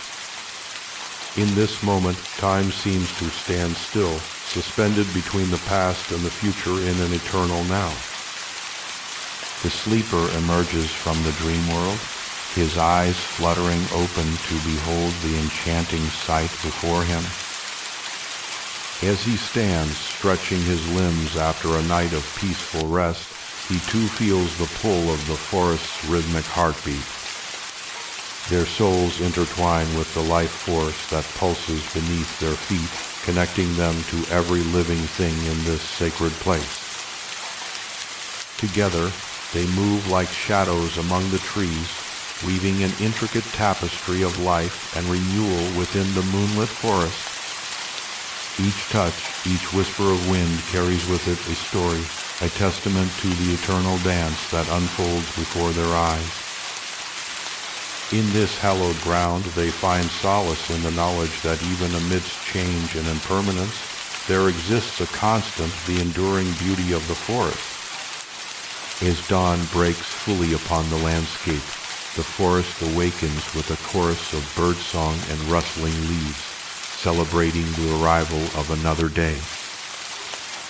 In this moment, time seems to stand still, suspended between the past and the future in an eternal now. The sleeper emerges from the dream world, his eyes fluttering open to behold the enchanting sight before him. As he stands, stretching his limbs after a night of peaceful rest, he too feels the pull of the forest's rhythmic heartbeat. Their souls intertwine with the life force that pulses beneath their feet, connecting them to every living thing in this sacred place. Together, they move like shadows among the trees, weaving an intricate tapestry of life and renewal within the moonlit forest. Each touch, each whisper of wind carries with it a story, a testament to the eternal dance that unfolds before their eyes. In this hallowed ground, they find solace in the knowledge that even amidst change and impermanence, there exists a constant, the enduring beauty of the forest. As dawn breaks fully upon the landscape, the forest awakens with a chorus of birdsong and rustling leaves, celebrating the arrival of another day.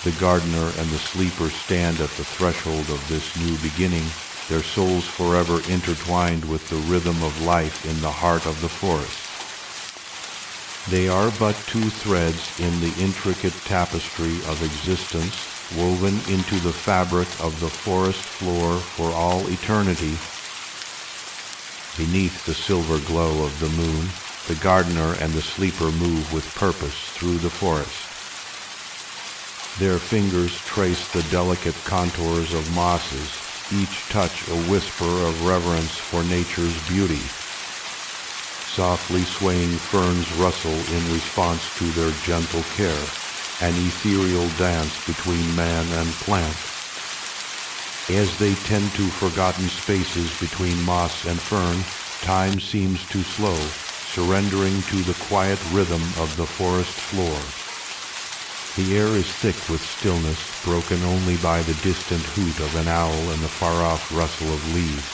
The gardener and the sleeper stand at the threshold of this new beginning, their souls forever intertwined with the rhythm of life in the heart of the forest. They are but two threads in the intricate tapestry of existence, woven into the fabric of the forest floor for all eternity. Beneath the silver glow of the moon, the gardener and the sleeper move with purpose through the forest. Their fingers trace the delicate contours of mosses, each touch a whisper of reverence for nature's beauty. Softly swaying ferns rustle in response to their gentle care, an ethereal dance between man and plant. As they tend to forgotten spaces between moss and fern, time seems too slow, surrendering to the quiet rhythm of the forest floor. The air is thick with stillness, broken only by the distant hoot of an owl and the far-off rustle of leaves.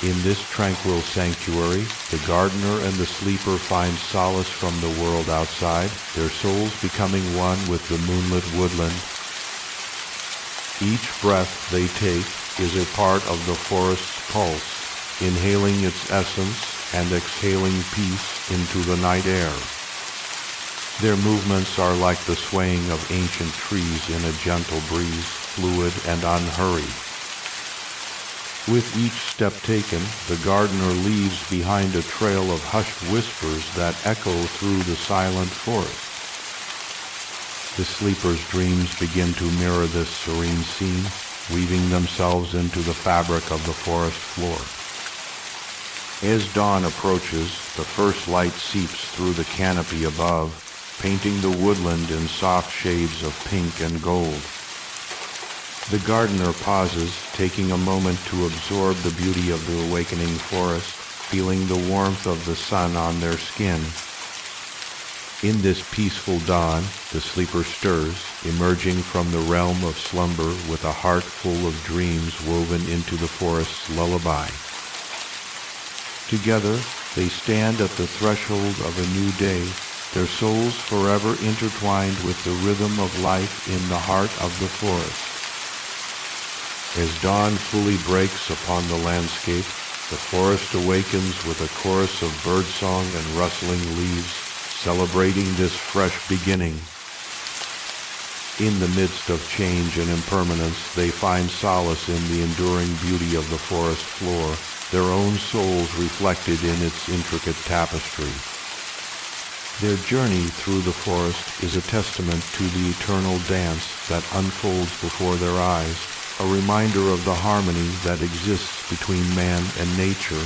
In this tranquil sanctuary, the gardener and the sleeper find solace from the world outside, their souls becoming one with the moonlit woodland. Each breath they take is a part of the forest's pulse, inhaling its essence and exhaling peace into the night air. Their movements are like the swaying of ancient trees in a gentle breeze, fluid and unhurried. With each step taken, the gardener leaves behind a trail of hushed whispers that echo through the silent forest. The sleeper's dreams begin to mirror this serene scene, weaving themselves into the fabric of the forest floor. As dawn approaches, the first light seeps through the canopy above, painting the woodland in soft shades of pink and gold. The gardener pauses, taking a moment to absorb the beauty of the awakening forest, feeling the warmth of the sun on their skin. In this peaceful dawn, the sleeper stirs, emerging from the realm of slumber with a heart full of dreams woven into the forest's lullaby. Together, they stand at the threshold of a new day, their souls forever intertwined with the rhythm of life in the heart of the forest. As dawn fully breaks upon the landscape, the forest awakens with a chorus of birdsong and rustling leaves, celebrating this fresh beginning. In the midst of change and impermanence, they find solace in the enduring beauty of the forest floor, their own souls reflected in its intricate tapestry. Their journey through the forest is a testament to the eternal dance that unfolds before their eyes, a reminder of the harmony that exists between man and nature